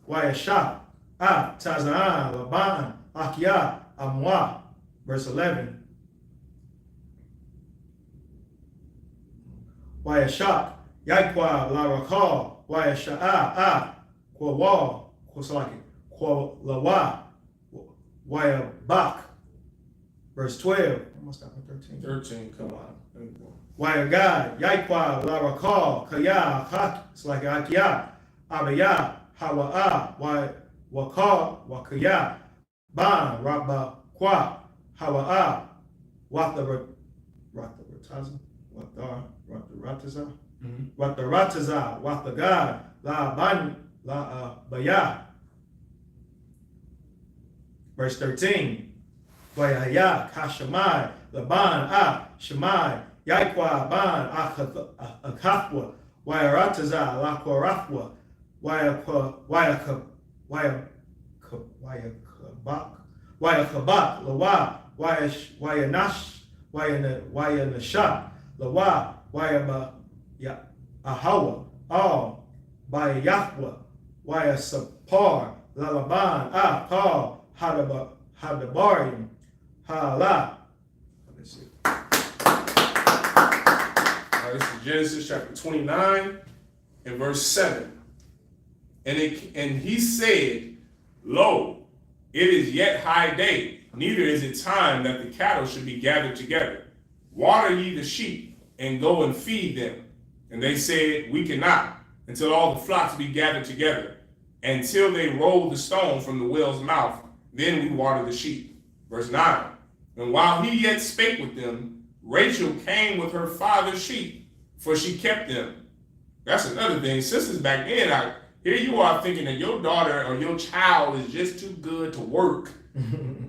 Wayashak, A, Taza'an, Laban, Akia, Amwa. Verse 11. Wayashak, Yaikwa, La Rakal, Wayasha'a, A, Kwawa, Kwasalaki, Kwalawa, Wayabak. Verse 12. Almost got 13. 13, come on. Wayagad, Yaikwa, La Rakal, Kaya, Hak, it's like Akia, Abaya, Hawa'a, Wakal, Wakaya, Ban, Rabba, Kwa, Hawa'a, Watarataza, Watarataza, Watagad, La Ban, La Baya. Verse 13. Wayahaya, Kashamai, Laban, A, Shemai, Yaikwa, Ban, Akafwa, Wayarataza, Lakorafwa, Wayakabak, Lawa, Wayanash, Wayanasha, Lawa, Wayaba, Ahawa, All, Bayahwa, Wayasapar, Lalaban, A, Kal, Hadabarim, Hala. Let's see. This is Genesis chapter 29 and verse 7. And he said, Lo, it is yet high day, neither is it time that the cattle should be gathered together. Water ye the sheep, and go and feed them. And they said, We cannot, until all the flocks be gathered together, until they roll the stone from the well's mouth, then we water the sheep. Verse 9. And while he yet spake with them, Rachel came with her father's sheep, for she kept them. That's another thing. Sisters back then, here you are thinking that your daughter or your child is just too good to work.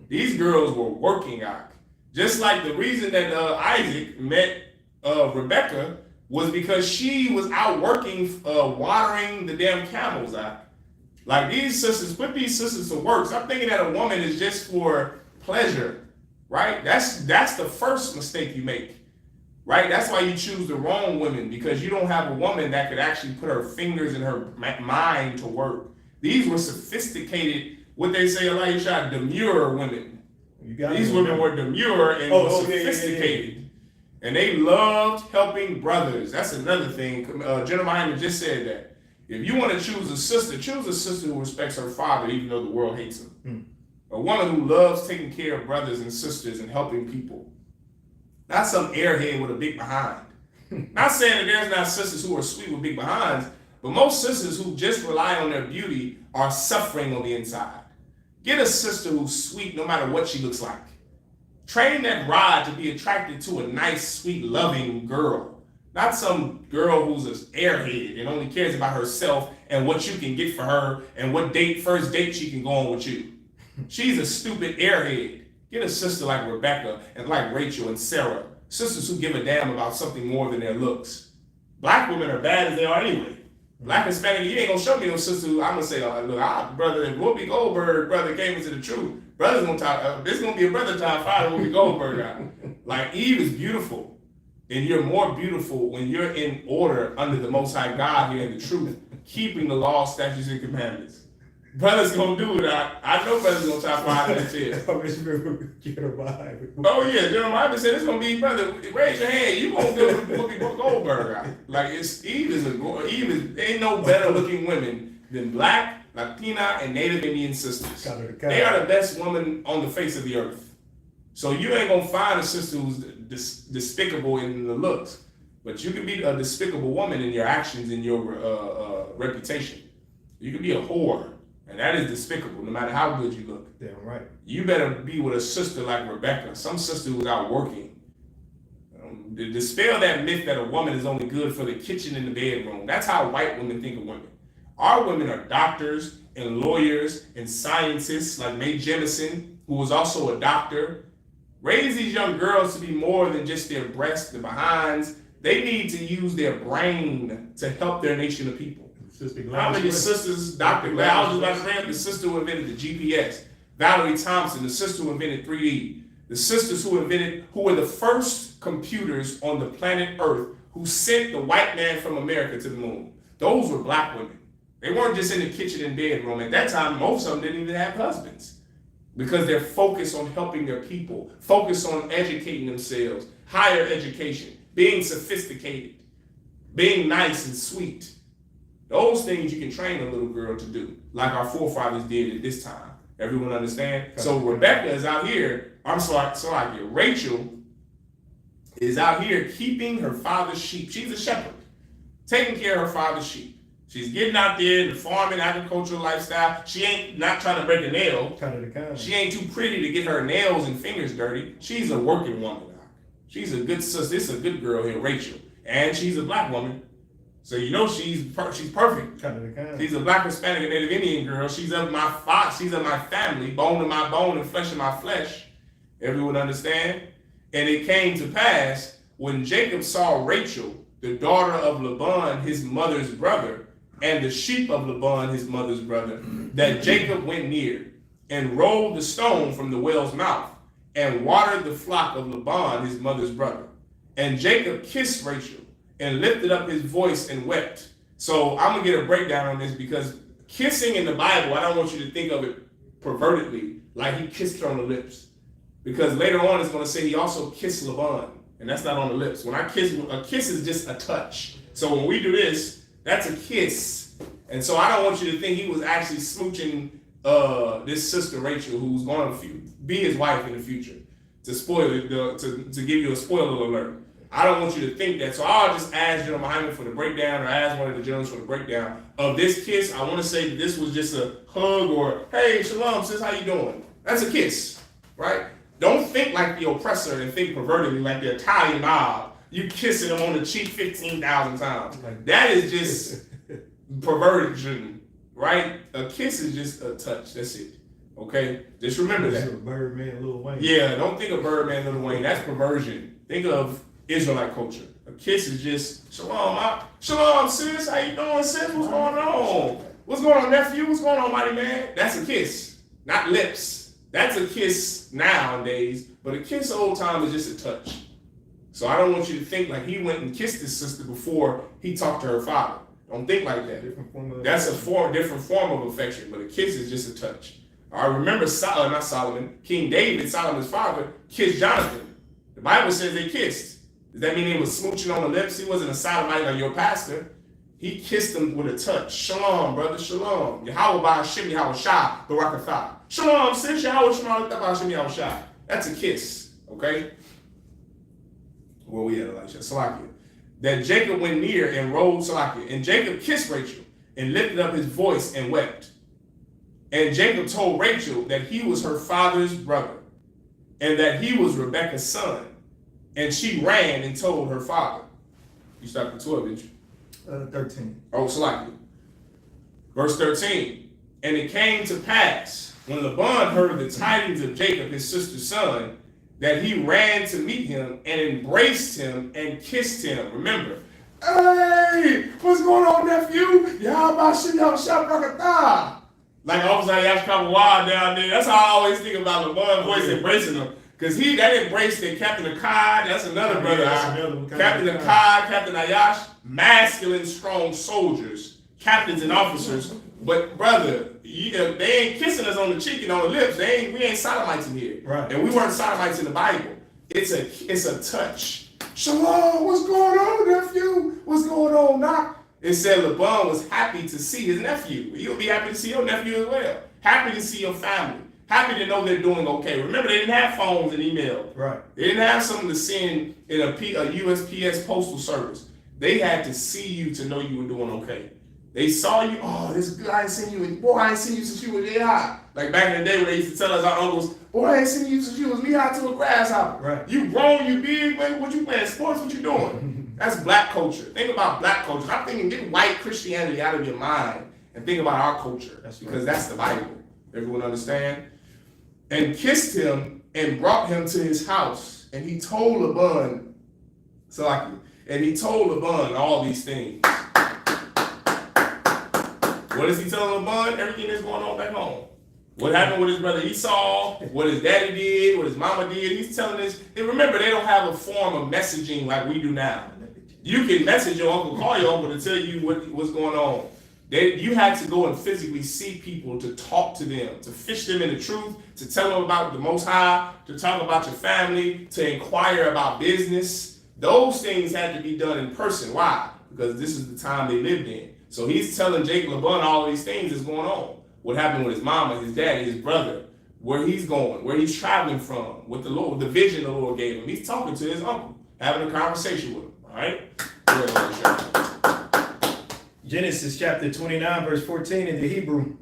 These girls were working out. Just like the reason that Isaac met Rebecca was because she was out working, watering the damn camels out. Like these sisters, put these sisters to work. Stop thinking that a woman is just for pleasure, right? That's the first mistake you make, right? That's why you choose the wrong women, because you don't have a woman that could actually put her fingers in her mind to work. These were sophisticated what they say, Elisha, demure women. These women were demure and sophisticated. And they loved helping brothers. That's another thing. General Hyman just said that. If you want to choose a sister who respects her father, even though the world hates him. A woman who loves taking care of brothers and sisters and helping people. Not some airhead with a big behind. Not saying that there's not sisters who are sweet with big behinds, but most sisters who just rely on their beauty are suffering on the inside. Get a sister who's sweet no matter what she looks like. Train that rod to be attracted to a nice, sweet, loving girl. Not some girl who's an airhead and only cares about herself and what you can get for her and what first date she can go on with you. She's a stupid airhead. Get a sister like Rebecca and like Rachel and Sarah. Sisters who give a damn about something more than their looks. Black women are bad as they are anyway. Black Hispanic, you ain't gonna show me no sister who I'm gonna say, look, brother, if Whoopi Goldberg brother came into the truth, brother's gonna talk, this is gonna be a brother top 5 Whoopi Goldberg out. Like Eve is beautiful. And you're more beautiful when you're in order under the Most High God here in the truth, keeping the law, statutes, and commandments. Brothers gonna do it. I know brothers gonna top 5 that shit. Oh yeah, General Bible said it's gonna be, brother, raise your hand. You gonna do Whoopi Goldberg out. Like Eve ain't no better looking women than Black, Latina, and Native Indian sisters. They are the best women on the face of the earth. So you ain't gonna find a sister who's despicable in the looks, but you can be a despicable woman in your actions and your reputation. You can be a whore. And that is despicable, no matter how good you look. Damn right. You better be with a sister like Rebecca, some sister who's out working. Dispel that myth that a woman is only good for the kitchen and the bedroom. That's how white women think of women. Our women are doctors and lawyers and scientists like Mae Jemison, who was also a doctor. Raise these young girls to be more than just their breasts, their behinds. They need to use their brain to help their nation of people. How many sisters, Dr. Glad, I was just about to the sister who invented the GPS, Valerie Thompson, the sister who invented 3D, the sisters who were the first computers on the planet Earth who sent the white man from America to the moon. Those were black women. They weren't just in the kitchen and bedroom. At that time, most of them didn't even have husbands because they're focused on helping their people, focused on educating themselves, higher education, being sophisticated, being nice and sweet. Those things you can train a little girl to do, like our forefathers did at this time. Everyone understand? So Rebecca is out here, Rachel is out here keeping her father's sheep. She's a shepherd, taking care of her father's sheep. She's getting out there in the farming, agricultural lifestyle. She ain't not trying to break a nail. She ain't too pretty to get her nails and fingers dirty. She's a working woman. She's a good sister. This is a good girl here, Rachel. And she's a black woman. So you know she's perfect. She's a Black, Hispanic, and Native Indian girl. She's of my family, bone of my bone and flesh of my flesh. Everyone understand? And it came to pass when Jacob saw Rachel, the daughter of Laban, his mother's brother, and the sheep of Laban, his mother's brother, that Jacob went near and rolled the stone from the well's mouth and watered the flock of Laban, his mother's brother. And Jacob kissed Rachel and lifted up his voice and wept. So I'm gonna get a breakdown on this because kissing in the Bible, I don't want you to think of it pervertedly, like he kissed her on the lips. Because later on it's gonna say he also kissed Laban, and that's not on the lips. When I kiss, a kiss is just a touch. So when we do this, that's a kiss. And so I don't want you to think he was actually smooching this sister Rachel, who's going to be his wife in the future. To spoil it, to give you a spoiler alert. I don't want you to think that. So I'll just ask General Muhammad for the breakdown, or ask one of the generals for the breakdown of this kiss. I want to say that this was just a hug or, hey, shalom, sis, how you doing? That's a kiss, right? Don't think like the oppressor and think pervertedly like the Italian mob. You kissing them on the cheek 15,000 times. That is just perversion, right? A kiss is just a touch. That's it. Okay? Just remember that. Birdman, Lil Wayne. Yeah, don't think of Birdman, Lil Wayne. That's perversion. Think of Israelite culture. A kiss is just shalom, sis. How you doing, sis? What's going on? What's going on, nephew? What's going on, mighty man? That's a kiss, not lips. That's a kiss nowadays, but a kiss old time is just a touch. So I don't want you to think like he went and kissed his sister before he talked to her father. Don't think like that. That's a different form of affection, but a kiss is just a touch. I remember not Solomon, King David, Solomon's father, kissed Jonathan. The Bible says they kissed. Does that mean they was smooching on the lips? He wasn't a sodomite like your pastor. He kissed him with a touch. Shalom, brother, shalom. Yahweh Ba'Hashem Yahweh Shah, Barakatah. Shalom, sis, Yahweh Shema, Ba'Hashem Yahweh Shah. That's a kiss, okay? Where we at, Elisha? Salakia. That Jacob went near and rolled Salakia. And Jacob kissed Rachel and lifted up his voice and wept. And Jacob told Rachel that he was her father's brother and that he was Rebekah's son. And she ran and told her father. You stopped at 12, didn't you? 13. Oh, Salakia. Verse 13. And it came to pass, when Laban heard the tidings of Jacob, his sister's son, that he ran to meet him and embraced him and kissed him. Remember, hey, what's going on, nephew? Like Officer Yashkawad down there. That's how I always think about Laban voice embracing him. Because that embraced that Captain Akkad, that's another brother. Captain Akkad, Captain Ayash, masculine, strong soldiers, captains and officers. But brother, they ain't kissing us on the cheek and on the lips. We ain't sodomites in here. Right. And we weren't sodomites in the Bible. It's a touch. Shalom, what's going on, nephew? What's going on, Doc? It said Laban was happy to see his nephew. You'll be happy to see your nephew as well. Happy to see your family. Happy to know they're doing okay. Remember, they didn't have phones and email. Right. They didn't have something to send in a USPS postal service. They had to see you to know you were doing okay. They saw you, oh, this is good. I ain't seen you. Boy, I ain't seen you since you were knee-high. Like back in the day when they used to tell us, our uncles, boy, I ain't seen you since you was knee-high to a grasshopper. Right. You grown, you big, man. What you playing sports? What you doing? That's black culture. Think about black culture. I'm thinking, get white Christianity out of your mind and think about our culture. Because that's the Bible. Everyone understand? And kissed him and brought him to his house. And he told Laban, and he told Laban all these things. What is he telling Laban? Everything that's going on back home. What happened with his brother Esau, what his daddy did, what his mama did. He's telling us. And remember, they don't have a form of messaging like we do now. You can message your uncle, call your uncle to tell you what's going on. You had to go and physically see people to talk to them, to fish them in the truth, to tell them about the Most High, to talk about your family, to inquire about business. Those things had to be done in person. Why? Because this is the time they lived in. So he's telling Jacob Laban all these things that's going on. What happened with his mama, his daddy, his brother, where he's going, where he's traveling from, what the Lord, the vision the Lord gave him. He's talking to his uncle, having a conversation with him. All right? Genesis chapter 29, verse 14 in the Hebrew.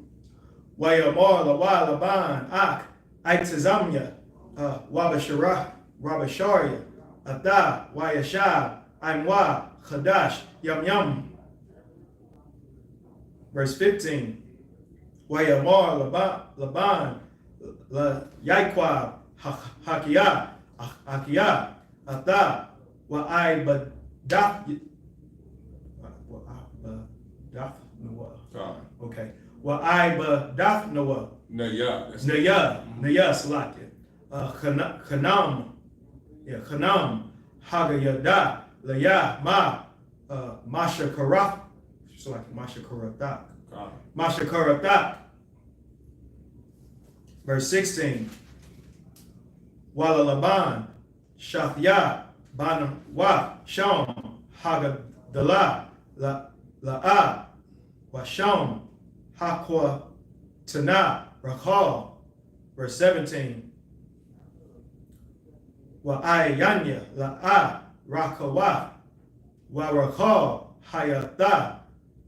Wayamar lawa laban ak aitzamya wabasharia ata wayashab imwa chadash yam yam. Verse 15. Wayamar laban la yaquab hakia ata wa I badah. Okay. Well, I badah Noah. Naya. Salakia. Chanam. Yeah, Chanam. Hagayada. Laya ma. Masha Karaf. Salakia. Masha Karatak. Masha Karatak. Verse 16. Wala Laban. Shathya. Banam wa. Sham. Hagadala. La'a. Washam. Hakwa Tana Rachal, verse 17. Wa'ayanya La'a Rakawa Wa Rachal Hayata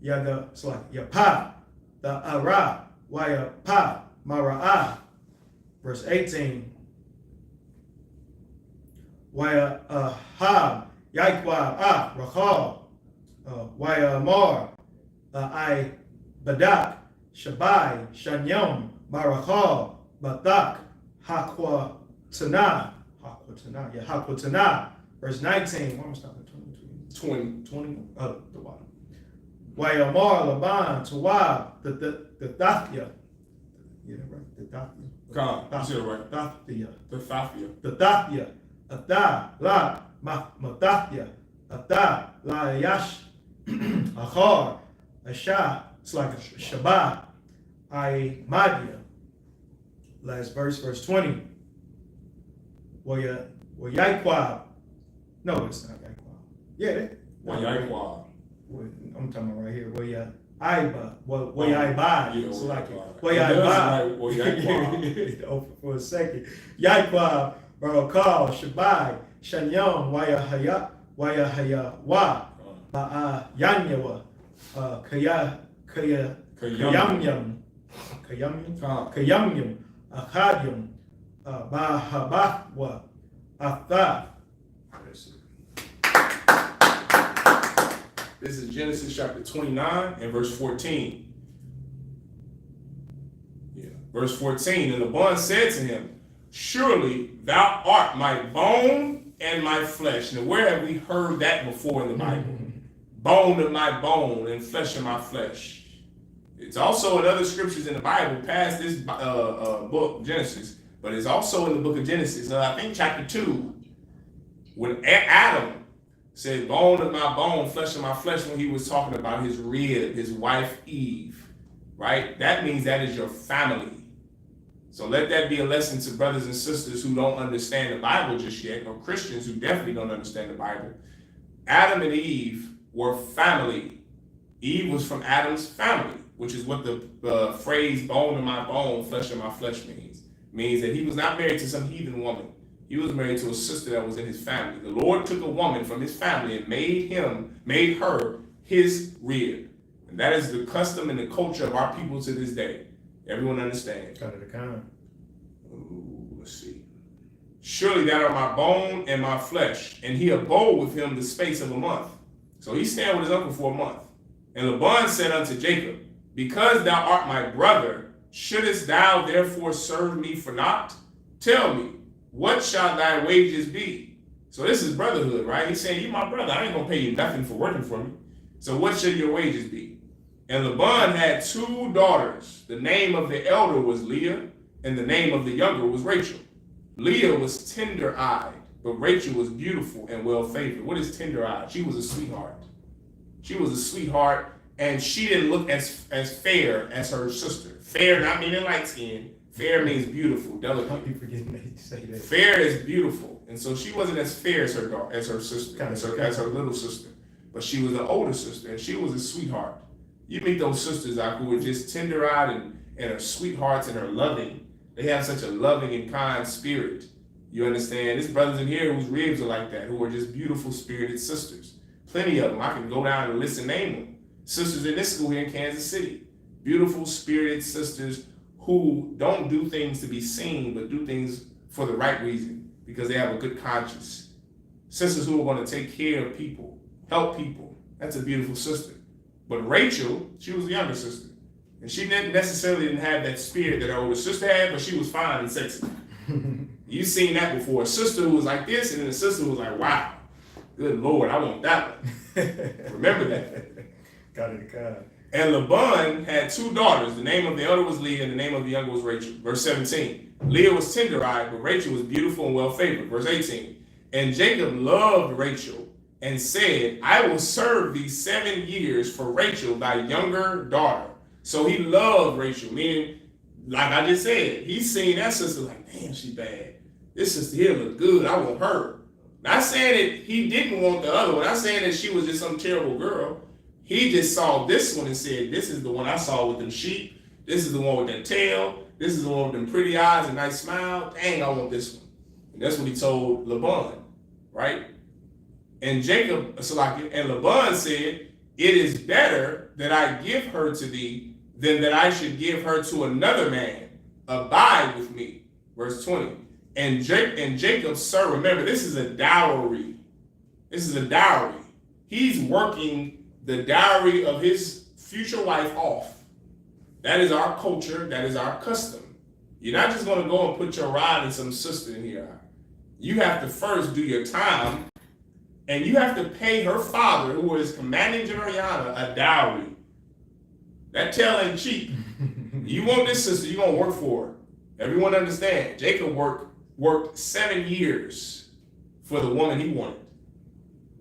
Yaga Yapa the Ara Wayapa Mara'a, verse 18. Wayahab Yaikwa Rachal Wayamar I Badak, Shabai, Shanyam, Marachal, Badak, Hakwa Tana, verse 19. Why am I stopping? 20. Oh, the bottom. Wayamar Laban, Tawab, the Dathya. Yeah, right. The Dathya. God, you said it right. The Dathya. Ata, La, Matathya. Ata, La Yash, Achar, Asha. It's like a Shabbat, I Madya, Last verse, verse 20. Yaquab. No, it's not Yaquab. Yeah. Yaquab. I'm talking about right here. Aiba. Yaibad. So like Yaibad. For a second. Yaquab, Barakal, Shabai, Shanyam, Wayahaya, Wa, Yanyawa, Kayamyam, Akadyam, Bahabahwa, Athah. This is Genesis chapter 29 and verse 14. Verse 14, and Laban said to him, surely thou art my bone and my flesh. Now, where have we heard that before in the Bible? Bone of my bone and flesh of my flesh. It's also in other scriptures in the Bible past this book, Genesis, but it's also in the book of Genesis. I think chapter 2, when Adam said, bone of my bone, flesh of my flesh, when he was talking about his rib, his wife Eve, right? That means that is your family. So let that be a lesson to brothers and sisters who don't understand the Bible just yet, or Christians who definitely don't understand the Bible. Adam and Eve were family. Eve was from Adam's family, which is what the phrase bone of my bone, flesh of my flesh means. It means that he was not married to some heathen woman. He was married to a sister that was in his family. The Lord took a woman from his family and made her his rib. And that is the custom and the culture of our people to this day. Everyone understands? Let's see. Surely that are my bone and my flesh. And he abode with him the space of a month. So he stayed with his uncle for a month. And Laban said unto Jacob, because thou art my brother, shouldest thou therefore serve me for naught? Tell me, what shall thy wages be? So this is brotherhood, right? He's saying, you my brother, I ain't gonna pay you nothing for working for me. So what should your wages be? And Laban had 2 daughters. The name of the elder was Leah, and the name of the younger was Rachel. Leah was tender-eyed, but Rachel was beautiful and well-favored. What is tender-eyed? She was a sweetheart. She was a sweetheart, and she didn't look as fair as her sister. Fair not meaning light skin. Fair means beautiful, delicate. You forget me to say that. Fair is beautiful, and so she wasn't as fair as her sister, as her little sister. But she was an older sister, and she was a sweetheart. You meet those sisters out who are just tender-eyed and are sweethearts and are loving. They have such a loving and kind spirit. You understand? There's brothers in here whose ribs are like that, who are just beautiful spirited sisters. Plenty of them. I can go down and list and name them. Sisters in this school here in Kansas City. Beautiful spirited sisters who don't do things to be seen, but do things for the right reason, because they have a good conscience. Sisters who are going to take care of people, help people. That's a beautiful sister. But Rachel, she was the younger sister. And she didn't have that spirit that her older sister had, but she was fine and sexy. You've seen that before. A sister who was like this, and then a sister who was like, wow, good Lord, I want that one. Remember that. Got it, God. And Laban had 2 daughters. The name of the elder was Leah, and the name of the younger was Rachel. Verse 17. Leah was tender-eyed, but Rachel was beautiful and well-favored. Verse 18. And Jacob loved Rachel and said, I will serve thee 7 years for Rachel, thy younger daughter. So he loved Rachel, meaning, like I just said, he's seen that sister like, damn, she bad. This sister here look good. I want her. Not saying that he didn't want the other one. Not saying that she was just some terrible girl. He just saw this one and said, this is the one I saw with them sheep. This is the one with that tail. This is the one with them pretty eyes and nice smile. Dang, I want this one. And that's what he told Laban, right? And Laban said, it is better that I give her to thee than that I should give her to another man. Abide with me. Verse 20. And Jacob, sir, remember, this is a dowry. This is a dowry. He's working the dowry of his future wife off. That is our culture. That is our custom. You're not just going to go and put your rod in some sister in here. You have to first do your time, and you have to pay her father, who is commanding General, a dowry. That tail ain't cheap. You want this sister, you're going to work for her. Everyone understand. Jacob worked 7 years for the woman he wanted.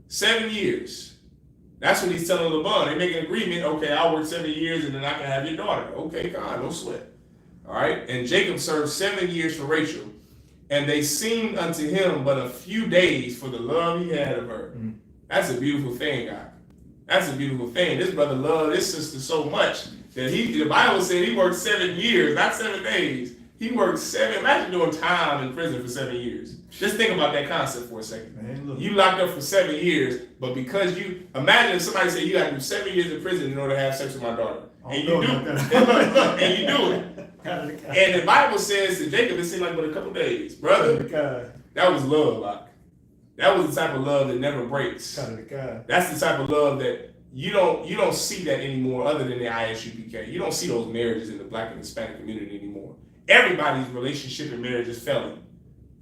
7 years. That's what he's telling Laban. They make an agreement. Okay, I'll work 7 years and then I can have your daughter. Okay, God, no sweat. All right. And Jacob served 7 years for Rachel, and they seemed unto him but a few days for the love he had of her. Mm. That's a beautiful thing, God. That's a beautiful thing. This brother loved his sister so much that the Bible said he worked 7 years, not 7 days. He worked 7. Imagine doing time in prison for 7 years. Just think about that concept for a second. Man, you locked up for 7 years, but because you imagine if somebody said you got to do 7 years in prison in order to have sex with my daughter, and you do it, and you do it. And the Bible says to Jacob, it seemed like but a couple days, brother. That was love, like. That was the type of love that never breaks. That's the type of love that you don't see that anymore other than the ISUPK. You don't see those marriages in the Black and Hispanic community anymore. Everybody's relationship and marriage is failing.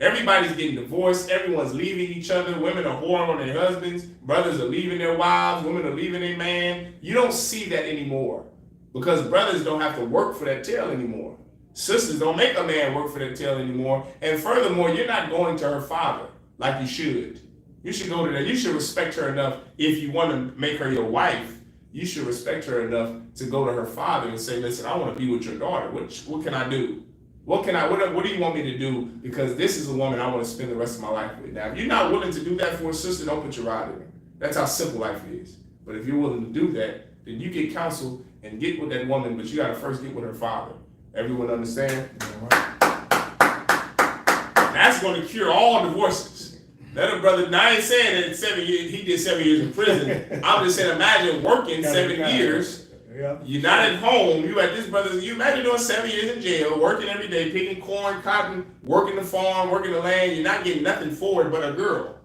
Everybody's getting divorced. Everyone's leaving each other. Women are whoring on their husbands. Brothers are leaving their wives. Women are leaving their man. You don't see that anymore because brothers don't have to work for that tail anymore. Sisters don't make a man work for that tail anymore. And furthermore, you're not going to her father like you should. You should go to that. You should respect her enough. If you want to make her your wife, you should respect her enough to go to her father and say, listen, I want to be with your daughter. What can I do? What do you want me to do? Because this is a woman I want to spend the rest of my life with. Now, if you're not willing to do that for a sister, don't put your rod in her. That's how simple life is. But if you're willing to do that, then you get counsel and get with that woman, but you got to first get with her father. Everyone understand? That's going to cure all divorces. Let a brother, now I ain't saying that in 7 years, he did 7 years in prison. I'm just saying, imagine working 7 years. Yeah. You're not at home. You at this brother's. You imagine doing 7 years in jail, working every day, picking corn, cotton, working the farm, working the land. You're not getting nothing for it but a girl.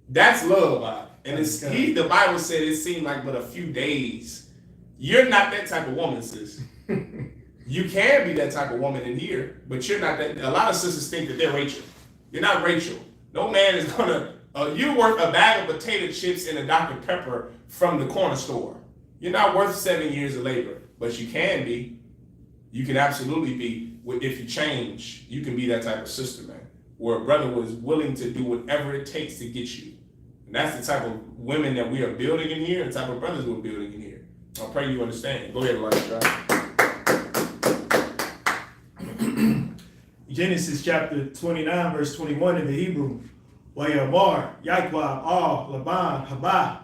That's love. And the Bible said it seemed like but a few days. You're not that type of woman, sis. You can be that type of woman in here, but you're not that. A lot of sisters think that they're Rachel. You're not Rachel. No man is gonna. You're worth a bag of potato chips and a Dr. Pepper from the corner store. You're not worth 7 years of labor, but you can be. You can absolutely be. If you change, you can be that type of sister, man, where a brother was willing to do whatever it takes to get you. And that's the type of women that we are building in here, and the type of brothers we're building in here. I pray you understand. Go ahead, Elijah. Genesis chapter 29, verse 21 in the Hebrew. Wayamar, Yaquab, Al, Laban, Haba,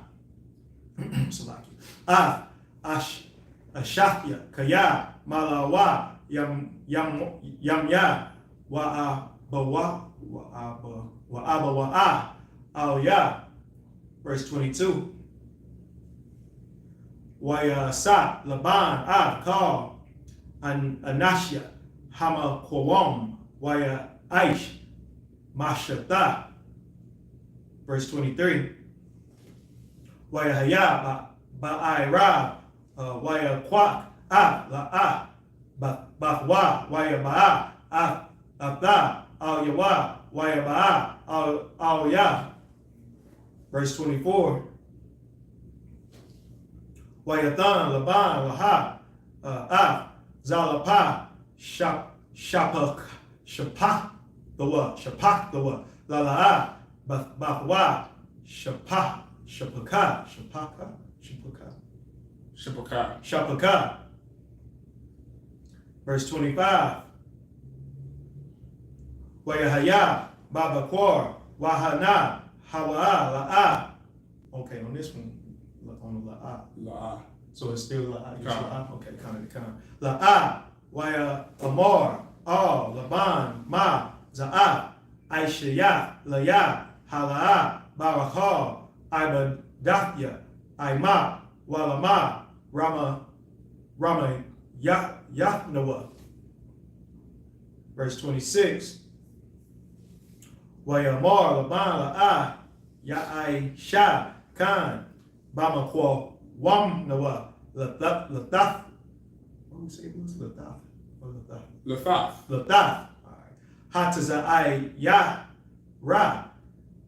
Ashafia, Kaya, Malawa, Yamya, Wa'abawa, Alya. Verse 22. Wayasa, Laban, Kal, Anashia, Hama Kwawam, Waya Aish, Mashata. Verse 23. Wayahaya, Ba'aira, Wayaquak, La'a, Bahwa, Wayaba'a, Abda, Al Yawa, Wayaba'a, Al Ya. Verse 24. Wayathan, Laban, Laha, Zalapa, Shapak, the wa, Lala'a, Bahwa, Shapaka. Verse 25. Wayahaya, Babaquar, Wahana, Hawa'a, La'a. Okay, on this one, on the La'a. So it's still La'a. Okay, kind. La'a, Waya Amor, Al, Laban, Ma, Za'a, Aishaya, Laya, Hala'a, Barakal, Ibadathya, Aima, Walama, Rama, Yahnawa. Verse 26. Wayamar, Laban, La'a, Ya'aisha, Khan, Bamakwa, Wamnawa, Latath. What do we say it was? Latath. All right. Hatazai Ya Ra,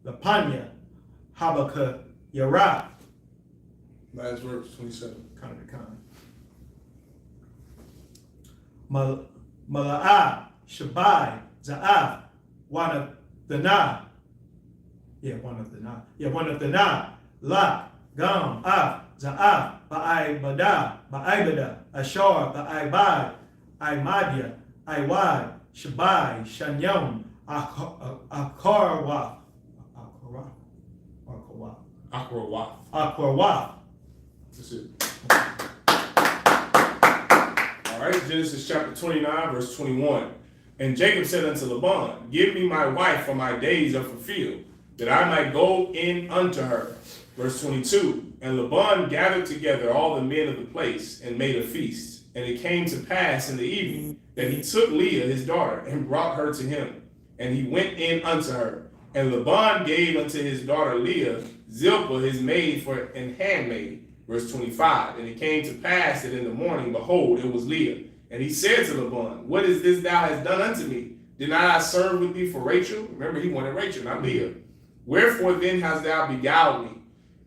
Lapanya, Habaka Yara. Last verse, 27. Mala'a, Shabai, Za'af, one of the Na, La, Gam, Af, Za'af, Ba'ibada, Ashar, Ba'ibad, Aimadia, Iwad, Shabai, Shanyam, Akarwa, Akwarwa. That's it. All right, Genesis chapter 29, verse 21. And Jacob said unto Laban, give me my wife, for my days are fulfilled, that I might go in unto her. Verse 22. And Laban gathered together all the men of the place, and made a feast. And it came to pass in the evening that he took Leah his daughter, and brought her to him. And he went in unto her. And Laban gave unto his daughter Leah Zilpah his maid for an handmaid. Verse 25. And it came to pass that in the morning, behold, it was Leah. And he said to Laban, what is this thou hast done unto me? Did not I serve with thee for Rachel? Remember, he wanted Rachel, not Leah. Wherefore then hast thou beguiled me?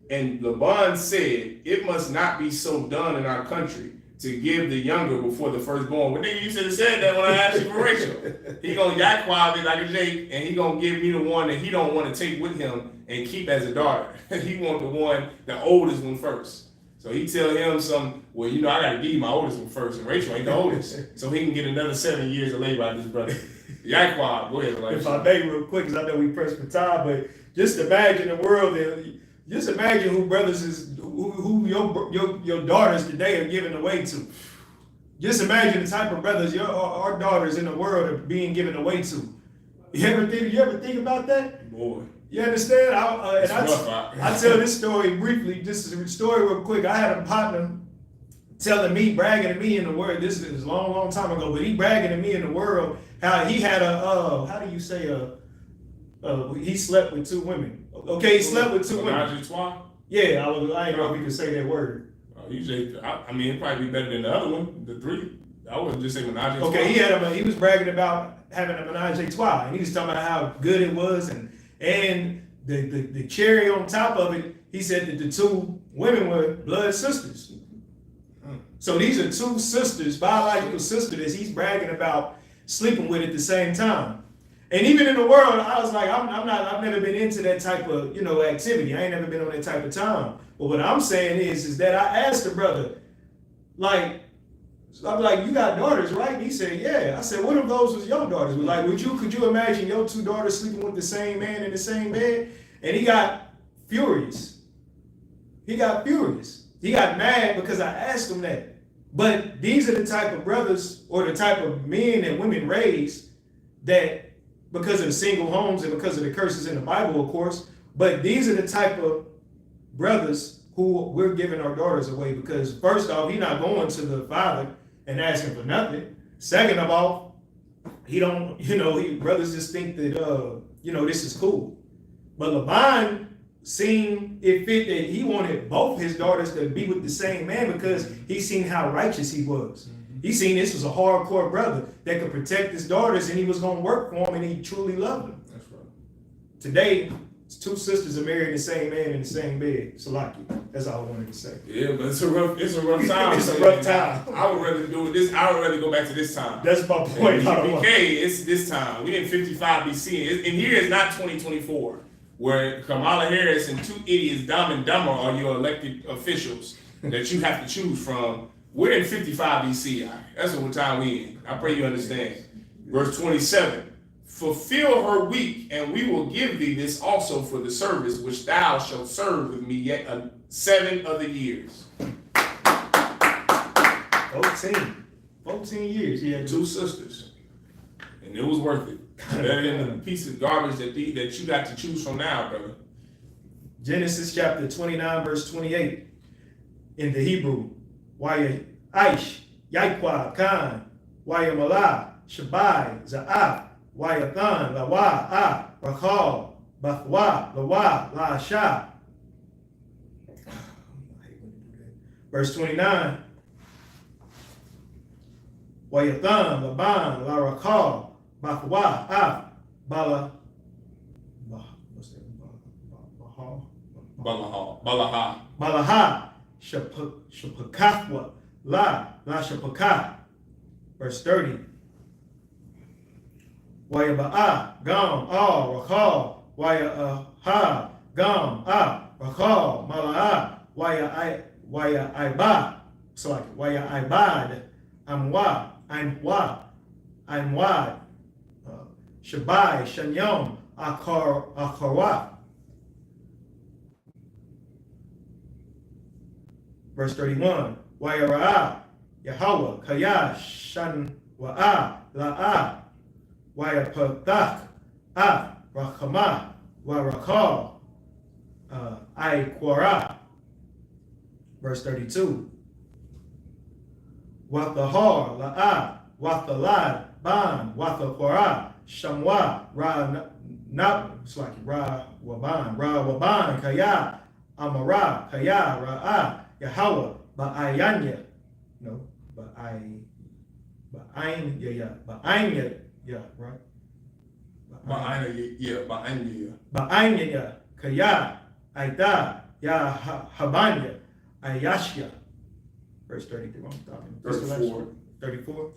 And Laban said, it must not be so done in our country, to give the younger before the firstborn. Well, nigga, you should have said that when I asked you for Rachel. He gonna yakwa me like a Jake, and he gonna give me the one that he don't want to take with him and keep as a daughter. He want the one, the oldest one first. So he tell him well, you know, I gotta give you my oldest one first, and Rachel ain't the oldest. So he can get another 7 years of labor out of this brother. Yakwa, go ahead, Elijah. If I may real quick, because I know we pressed for time, but just imagine the world that, just imagine who brothers is, who your daughters today are given away to. Just imagine the type of brothers our daughters in the world are being given away to. You ever think about that? Boy. You understand? I tell this story briefly. This is a story real quick. I had a partner telling me, bragging to me in the world. This is a long, long time ago, but he bragging to me in the world how he had how do you say he slept with 2 women. Okay, he slept with 2 women. Yeah, I ain't know if you could say that word. Usually, I mean, it'd probably be better than the other one, the 3. I wouldn't just say menage a trois. Okay, he was bragging about having a menage a trois, and he was talking about how good it was, and the cherry on top of it, he said that the 2 women were blood sisters. So these are 2 sisters, biological sisters, that he's bragging about sleeping with at the same time. And even in the world, I was like, I've never been into that type of, activity. I ain't never been on that type of time. But what I'm saying is that I asked the brother, like, I'm like, you got daughters, right? And he said, yeah. I said, what if those was your daughters? Like, could you imagine your 2 daughters sleeping with the same man in the same bed? And he got furious. He got mad because I asked him that. But these are the type of brothers or the type of men and women raised that, because of single homes and because of the curses in the Bible, of course, but these are the type of brothers who we're giving our daughters away, because first off, he's not going to the father and asking for nothing. Second of all, brothers just think that, this is cool. But Laban seen it fit that he wanted both his daughters to be with the same man because he seen how righteous he was. He seen this was a hardcore brother that could protect his daughters, and he was going to work for them, and he truly loved them. That's right. Today, 2 sisters are married the same man in the same bed. Salaki. That's all I wanted to say. Yeah, but it's a rough time. It's a rough time. I would rather do this. I would rather go back to this time. That's my point. BK, it's this time. We in 55 BC. And here is not 2024, where Kamala Harris and 2 idiots, Dumb and Dumber, are your elected officials that you have to choose from. We're in 55 BC. That's what time we in. I pray you understand. Verse 27. Fulfill her week, and we will give thee this also for the service which thou shalt serve with me yet 7 other years. 14 years. He had 2 sisters. And it was worth it. Better than the piece of garbage that you got to choose from now, brother. Genesis chapter 29, verse 28. In the Hebrew, Waya Aish, Yaikwa, Khan, Waya Malah, Shabai, Za'af, Waya Than, Lawa, Ah, Rakal, Bathwa, Lawa, La Shah. Verse 29. Waya Than, Laban, La Rakal, Bathwa, Ah, Bala. Balaha. Shapakafwa, La Shapakah. Verse 30. Waya Ba'a, Gam, Rakal, Waya Ha, Gam, Rakal, Mala'a, Waya Iba. So like Waya Ibad, Amwa, Ainwad, Shabai, Shanyom, Akarwa. Verse 31, Wayara, Yahweh, Kaya, Shanwa'a, La'a, Wayapatak, Rakama, Warakal, Aikwara. Verse 32, Wathahar, La'a, Wathalad, Ban, Wathakwara, Shamwa, Waban, Kaya, Amara, Kaya, Ra'a, Yahweh, Ba'ayanya, no, Ba'ayanya, right? Ba'ayanya, Kaya, Aida, Habanya, Ayashya. Verse 33, I'm stopping. 34.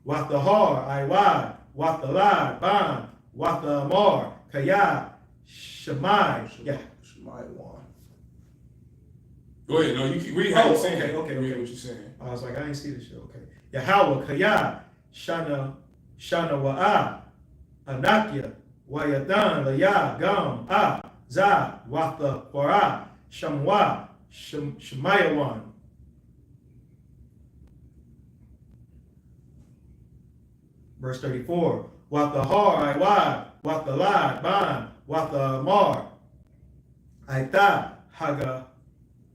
Wathahar, Iwad, Wathalad, Ban, Wathamar, Kaya, Shemai, Shemai 1. Go ahead. No, you keep read how you're saying. Okay. Read what you're saying. I was like, I didn't see this shit. Okay. Yahweh, Kaya, Shana Wa'a, Anakia, Wayadan, Laya, Gam, Za, Watha, Quara, Shamwa, Shemayawan. Verse 34, Wathahar, Iwad, Wathalad, Ban, Wathamar, Aita, Haga,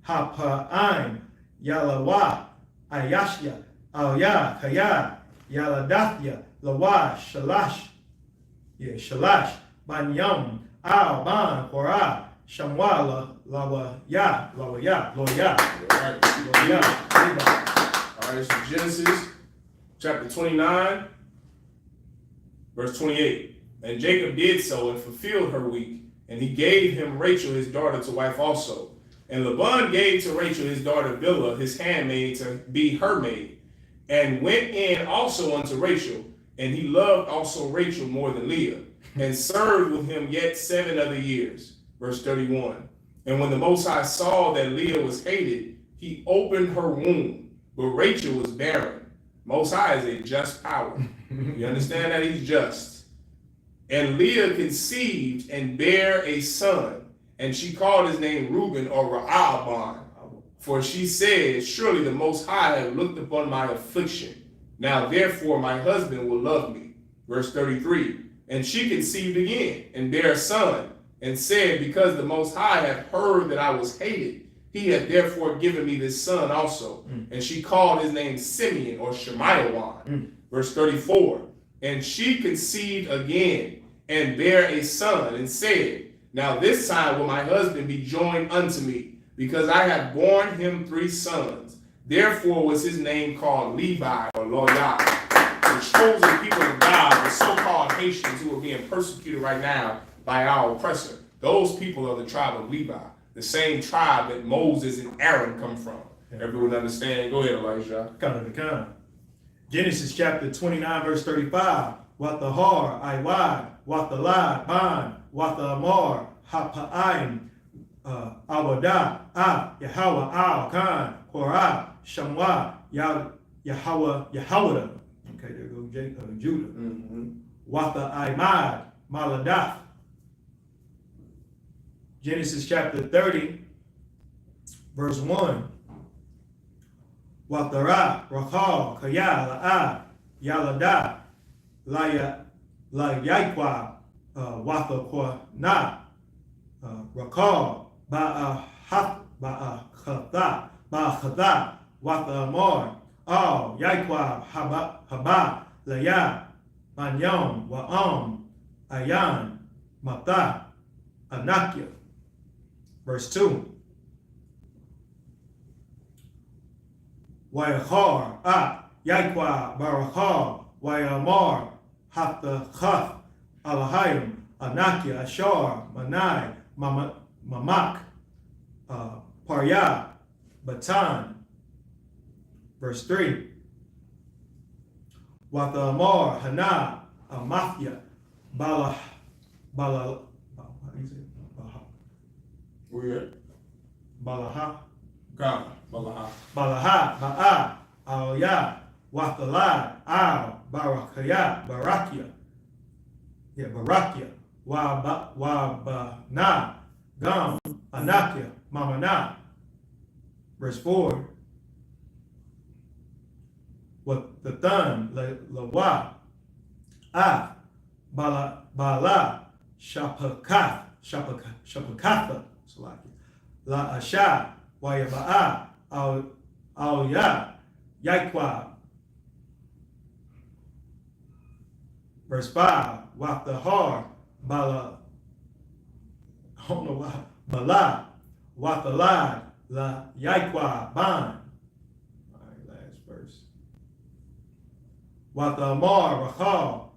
Hapa'aim, Yalawa, Ayashya, Alya, Kaya, Yaladathya, Lawa, Shalash, Banyam, Al, Ban, Korah, Shamwa, Lawaya. All right, so Genesis chapter 29, verse 28. And Jacob did so and fulfilled her week, and he gave him Rachel his daughter to wife also. And Laban gave to Rachel his daughter Bilhah his handmaid to be her maid, and went in also unto Rachel, and he loved also Rachel more than Leah, and served with him yet 7 other years. Verse 31. And when the Most High saw that Leah was hated, he opened her womb, but Rachel was barren. Most High is a just power. You understand that he's just. And Leah conceived and bare a son, and she called his name Reuben or Ra'aban. For she said, surely the Most High have looked upon my affliction. Now therefore my husband will love me. Verse 33. And she conceived again and bare a son, and said, because the Most High hath heard that I was hated, he hath therefore given me this son also. And she called his name Simeon or Shemaiah. Verse 34. And she conceived again and bare a son, and said, now this time will my husband be joined unto me, because I have borne him 3 sons. Therefore was his name called Levi or Loyal. The chosen people of God, the so-called Haitians who are being persecuted right now by our oppressor. Those people are the tribe of Levi, the same tribe that Moses and Aaron come from. Everyone understand? Go ahead, Elijah. Kind. Genesis chapter 29, verse 35. Wathahar, Iwad, Wathalad, Ban, Wathamar, Hapa'aim, Awada, Yahweh, Al, Khan, Korah, Shamwa, Yahweh. Okay, there goes Judah. Watha'imad, Maladath. Genesis chapter 30, verse 1. Wathara, Rachal, Kaya, La'a, Yalada, Layaikwa, Wathakwana, Rachal, Ba'achata, Wathamar, Al, Yaikwa, Haba, Laya, Manyam, Wa'am, Ayan, Mata, Anakia. Verse 2. Wayachar, Yaikwa, Barachal, Wayamar, Hathachaf, Alahayim, Anakia, Ashar, Manai, Mamak, Parya, Batan. Verse 3. Wathamar, Hana, Amathia, how do you say it? Where? Balaha. God. Balaha. Balaha, Ba'a, Alya, Wathalad, Al, Barakia. Yeah, Barakia. Wabana, Gam, Anakia, Mamana. Verse 4. What the thun, Lawa, Bala, Shapakatha, La Asha, Wayaba'a, Al Ya, Yaikwa. Verse 5, Wathahar, Bala, I don't know why, Bala, Wathalad, La Yaikwa, Ban. All right, last verse. Wathamar, Rachal,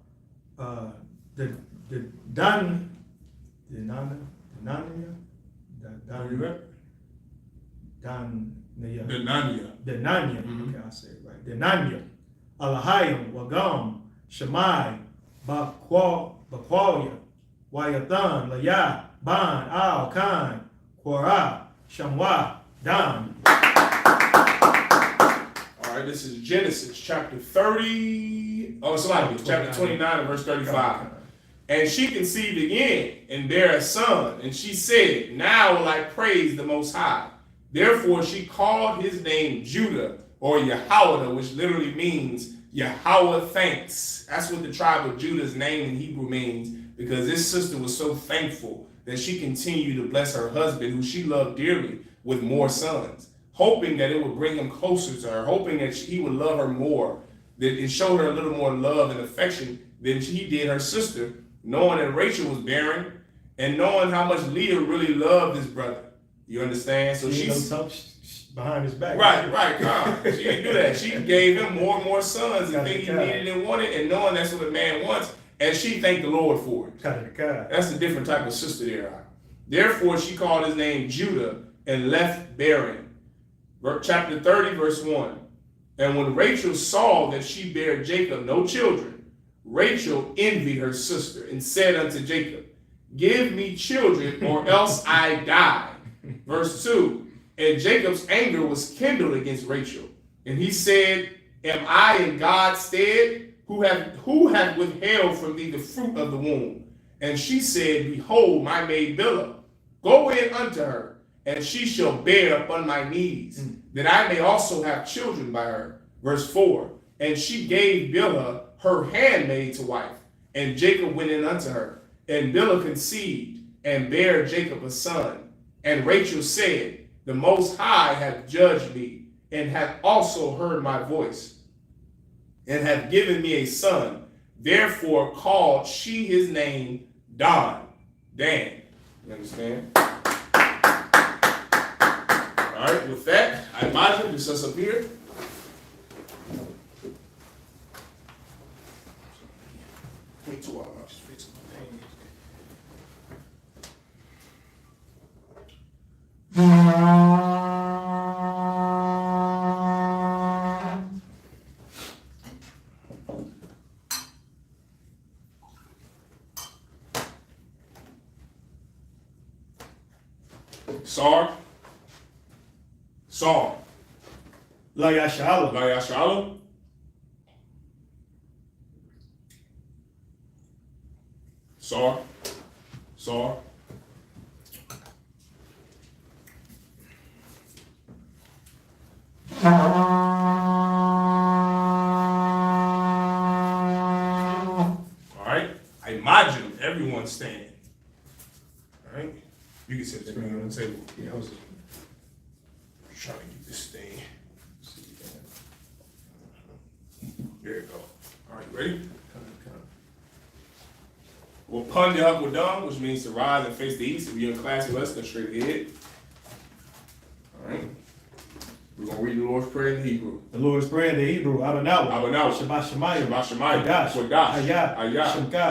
the Denania. Okay, I'll say it right. Denania, Alahayim, Wagam, Shemai, Bakwalya, Wayathan, Laya, Ban, Al, Khan, Quara, Shamwa, Dan. All right, this is Genesis chapter 30. Oh, it's like chapter 29 and verse 35. And she conceived again and bare a son. And she said, now will I praise the Most High. Therefore she called his name Judah, or Yahweh, which literally means Yahweh thanks. That's what the tribe of Judah's name in Hebrew means, because this sister was so thankful that she continued to bless her husband, who she loved dearly, with more sons, hoping that it would bring him closer to her, hoping that he would love her more, that it showed her a little more love and affection than he did her sister, knowing that Rachel was barren and knowing how much Leah really loved his brother. You understand? So she's behind his back. Right. She didn't do that. She gave him more and more sons, the thing he needed and wanted, and knowing that's what a man wants. And she thanked the Lord for it. That's a different type of sister there. Therefore, she called his name Judah and left barren. Chapter 30, verse 1. And when Rachel saw that she bare Jacob no children, Rachel envied her sister and said unto Jacob, give me children or else I die. Verse 2. And Jacob's anger was kindled against Rachel. And he said, am I in God's stead? Who hath withheld from thee the fruit of the womb? And she said, behold, my maid Bilhah, go in unto her, and she shall bear upon my knees, that I may also have children by her. Verse 4. And she gave Bilhah her handmaid to wife, and Jacob went in unto her. And Bilhah conceived, and bare Jacob a son. And Rachel said, the Most High hath judged me, and hath also heard my voice, and hath given me a son. Therefore called she his name Dan. You understand? All right, with that, I imagine this us up here. Wait 2 hours. Sar. La Yashala. Sar. All right. I imagine everyone stand. All right. You can set the screen on the table. Yeah, I was trying to get this thing. There you go. All right, ready? We'll pun the upward down, which means to rise and face the east. If you're in class with us, go straight ahead. All right. We're going to read the Lord's Prayer in Hebrew. The Lord's Prayer in the Hebrew. Abanawa. Shabbat Shemayim. Kodash. Ayah. Shemka.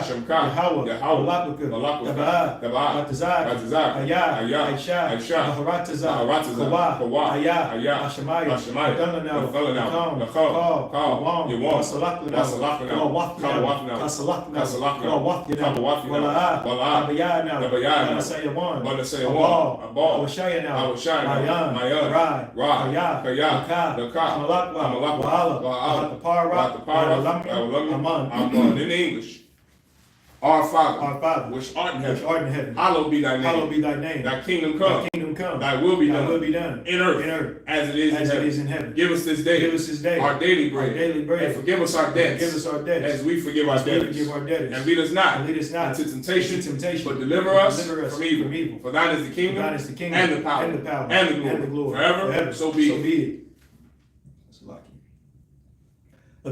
Yahweh. Taba'ah. Batazak. Ayah. Aisha. Maharatazak. Kawa. Ayah. Hashemayim. Adonanau. Nakam. Yawam. Masalaklanau. Kasalaklanau. Wala'ah. Tabayanau. Banasayawan. Abal. Awashayanau. Mayan. Rai. Kaya. In English. Our Father, which art in heaven, hallowed be thy name. Thy kingdom come. Thy will be done. In earth, as it is in heaven. Give us this day our daily bread. And forgive us our debts, as we forgive our debtors. And lead us not into temptation, but deliver us from evil. For thine is the kingdom, and the power, and the glory, forever. So be it.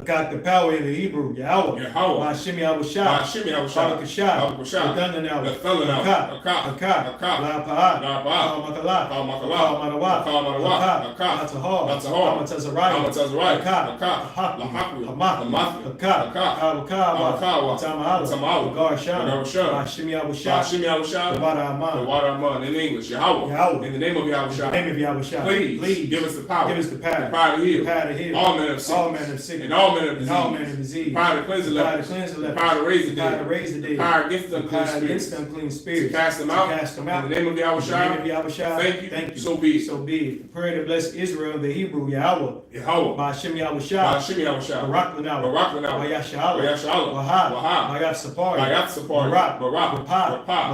Got the power in the Hebrew, Yahweh. Mashimi Awashah. Barakashah. The Thundernow. Akak. La Pa'at. Makala. Manawa. Natahal. Amatazariah. Akak. Hamath. Akak. Tamalu. Garsham. Mashimi Awashah. The water Aman. In English, Yahweh. In the name of Yahushua. Please give us the power. The power to heal. All men of sickness. And all men of disease. Power to cleanse the lepers. Power to raise the dead. Power against unclean spirits. To cast them out. In the name of Yahushua. Thank you. So be it. The prayer to bless Israel, the Hebrew, Yahweh. Ba'ashem Yahushua. Barak Lanawa. Wayashala. Waha. Barak.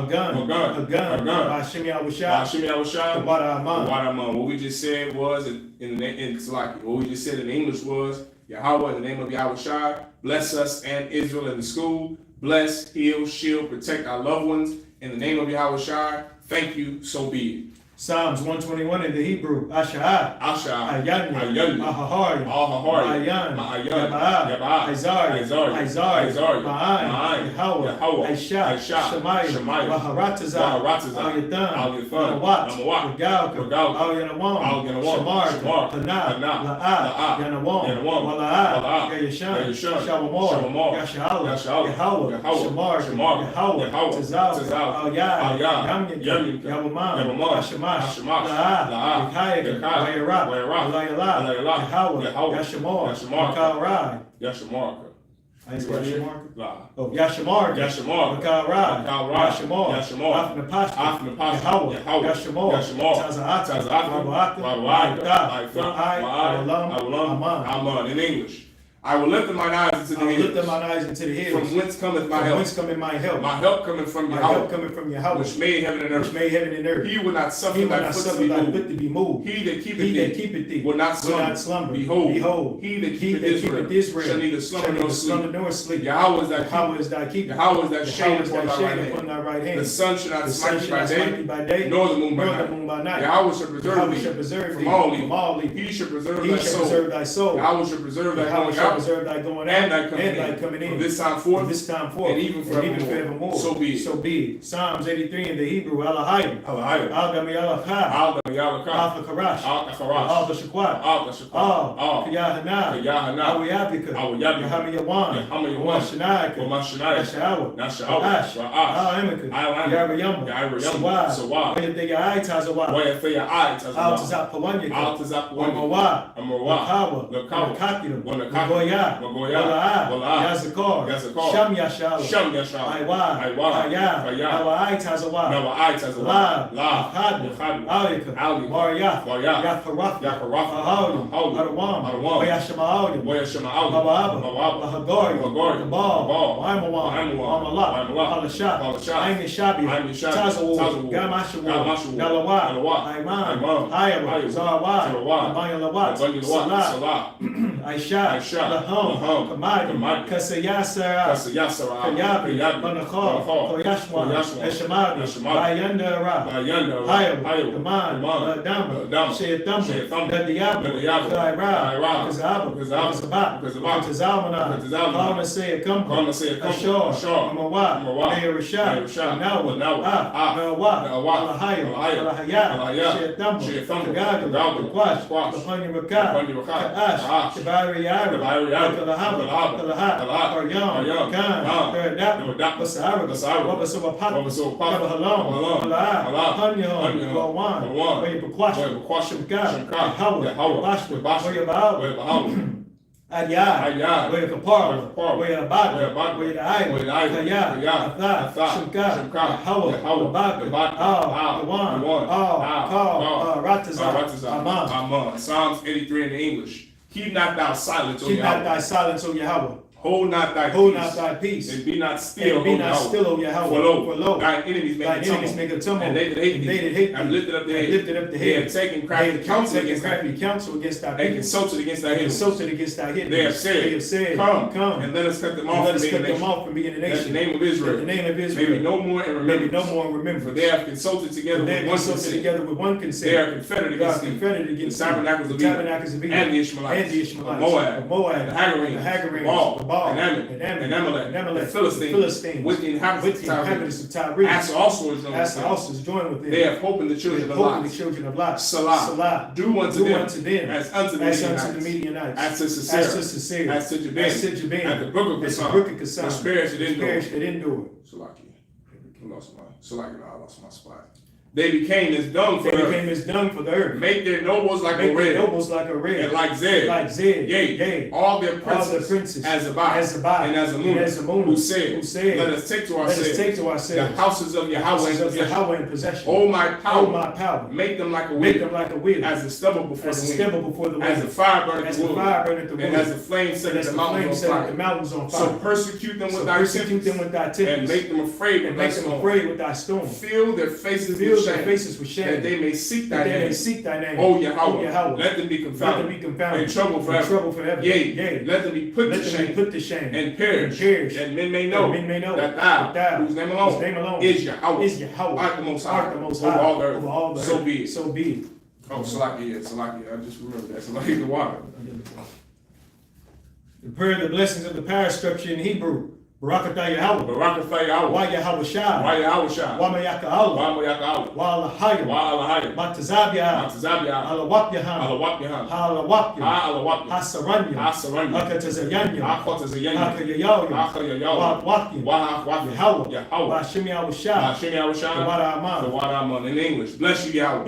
Magan. Ba'ashem Yahushua. The water Aman. What we just said was what we just said in English was Yahweh, in the name of Yahushua, bless us and Israel in the school. Bless, heal, shield, protect our loved ones. In the name of Yahushua, thank you, so be it. Psalms 121 in the Hebrew, Asha'ah, Ayani, Ahahari, Ma'ayan, Yaba'ah, Isaiah, Ma'an, Yahweh, Aisha, Shemaiah, Maharatazah, Al-Yathan, Nawat, Regalka, Al-Yanawam, Shamar, Tanah, La'ah, Yanawam, Wala'ah, Yayashan, Shalomor, Yasha'ala, Yahweh, Shamar, Yahweh, Tazal, Al-Yad, Yamyam, Hashemah, La'ah, Wayarah, Yahweh, Yashamar, Makarai, Yashamar. Yashamar, Makarai, Yashamar, Afnapashta, Yahweh, Taza'at, Aman. In English. I will lift up mine eyes into the hills. From whence cometh my help? My help cometh from Yahweh. Which made heaven and earth. He will not suffer thy foot to be moved. He that keepeth thee will not slumber. Behold, he that keepeth Israel shall neither slumber nor sleep. Yahweh is thy keeper. Yahweh is thy shade upon thy right hand. The sun shall not smite thee by day, nor the moon by night. Yahweh shall preserve thee from all evil. He shall preserve thy soul. Yahweh shall preserve thy going out. Preserve thy going out and thy coming in. From this time forth, and even forevermore. So be it. Psalms 83 in the Hebrew, Alahayim, Al-Dami Alakha, Al-Karash, Al-Bashakwat, Al-Kiyahana, Al-Yabika, Al-Yahaman, Al-Mashanaka, Al-Nashawa, Al-Emeka, Al-Yarayamba, Sawad, Wayataya Al-Tazapawanyaka, Al-Tazapawanyaka, Amawah, Lakawa, Yazakar, Sham Yashal, Aywa, Lab, Ali, Mariah, Yafaraf, Adawam, Yashama, Bahagari, Gabal, Amalat, Alashat, Aimi Shabi, Tazawu, Gamashawu, Galawa, Ayman, Ayama, Zarawad, Bayalawat, Salah, Aisha, Lahom, Kamadi, Kasayasara, Kayabi, Banachal, Koyashwan, Eshamadi, Bayanda, Hayab, Kaman, Dama, Shayatamba, Dadiab, Kaira, Kazaba, Kazamana, Kama say a come, Ashore, Amawa, Ayarasha, Nawa, Nawa, Hayab, Shayatamba, Kagadu, Kwash, Kapanya Raka, Ash, Shabari Yara, Kalahat, Aryam, Khan, Basara, Wabasova Pat, Halom, Hanyon, Gawan, Wayapakwash, Shamka, Howard, Bashwood, Wayabao, Ayah, where the Kapara, where the Bad, where the Ayah, Kaya, Atha, Shimka, Yahweh, the Bad, the One, Kal, Ratazah, Aman. Psalms 83 in the English. Keep not thou silence, O Yahweh. Keep not thy silence, O Yahweh. Hold not thy peace. And be not still, O Yahweh. For lo, thine enemies make a tumult. And they that hate thee have lifted up their head. They have taken crafty counsel against thy people. And consulted against thy enemies. They have said, Come, and let us cut them off from being a nation. That the name of Israel may be no more in remembrance. For they have consulted together with one consent. They are confederate against the tabernacles of Edom, and the Ishmaelites, of Moab, and the Hagarims, and Amalek, the Philistines, with the inhabitants of Tyre. Asa also is joined with them. They have hope in the children of Lot. Salah. Do unto them as unto the Midianites, as to Sisera, as to Jabin, at the brook of Kison, which perished at Endor. I lost my spot. They became as dung for the earth. Make their nobles like a red. And like Zed. Yea. All their princes as Zabad and as Amun, who said, Let us take to ourselves the houses of Yahweh in possession. Oh my power. Make them like a wheel. As the stubble before the wind. As the fire burneth the wood. And as the flame set the mountains on fire. So persecute them with thy tempest. And make them afraid with thy storm. Fill their faces with shame, that they may seek thy name. Oh Yahweh, let them be confounded, in trouble forever. Yea, let them be put to shame, and perish, and men may know that thou, whose name alone is Yahweh, art the most high over all the earth. So be it. Oh, Salakia, I just remembered that. Salakia the water. The prayer, the blessings of the power structure in Hebrew. Barakatah Yahweh. Wa Yahweh Shai. Wa Mayaka Allah. Wa Alahayim. Matazabiyah. Alawapyaham. Halawapyah. Hasaranya. Hakatazayanya. Hakayayaw. Wahwakim. Yahweh. Bashim Yahweh Shai. The water Aman. In English, bless you Yahweh.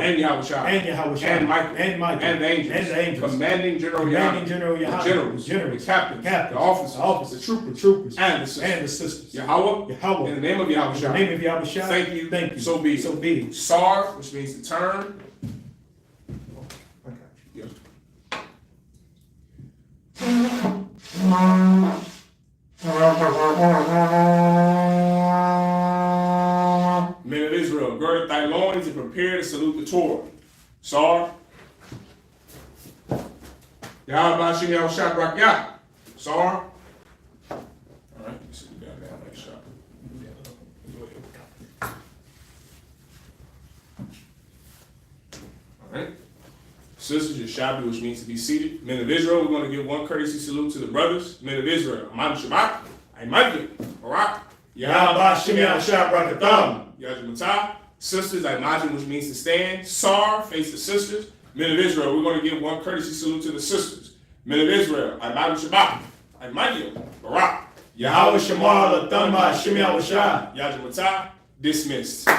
And Yahweh Shai. And Michael. And the angels. Commanding General Yahweh. The generals. The captains. The officers. The troopers. And the sisters. Yahweh. In the name of Yahweh Shai. Thank you. So be it. Sar, which means to turn. Men of Israel, gird thy loins and prepare to salute the Torah. Sar. Yahweh Bashim Yahweh Shai Brak Yah. Sar. Sisters, Yeshabi, which means to be seated. Men of Israel, we're going to give one courtesy salute to the brothers. Men of Israel, Amam Shabbat, Aymadli, Barak, Yahweh Shem Yahshua Brakatham, Yajmatah. Sisters, Aymadli, which means to stand. Sar, face the sisters. Men of Israel, we're going to give one courtesy salute to the sisters. Men of Israel, Aymadli Shabbat, Aymadli, Barak, Yahweh Shemar Latham Shem Yahshua, Yajmatah. Dismissed.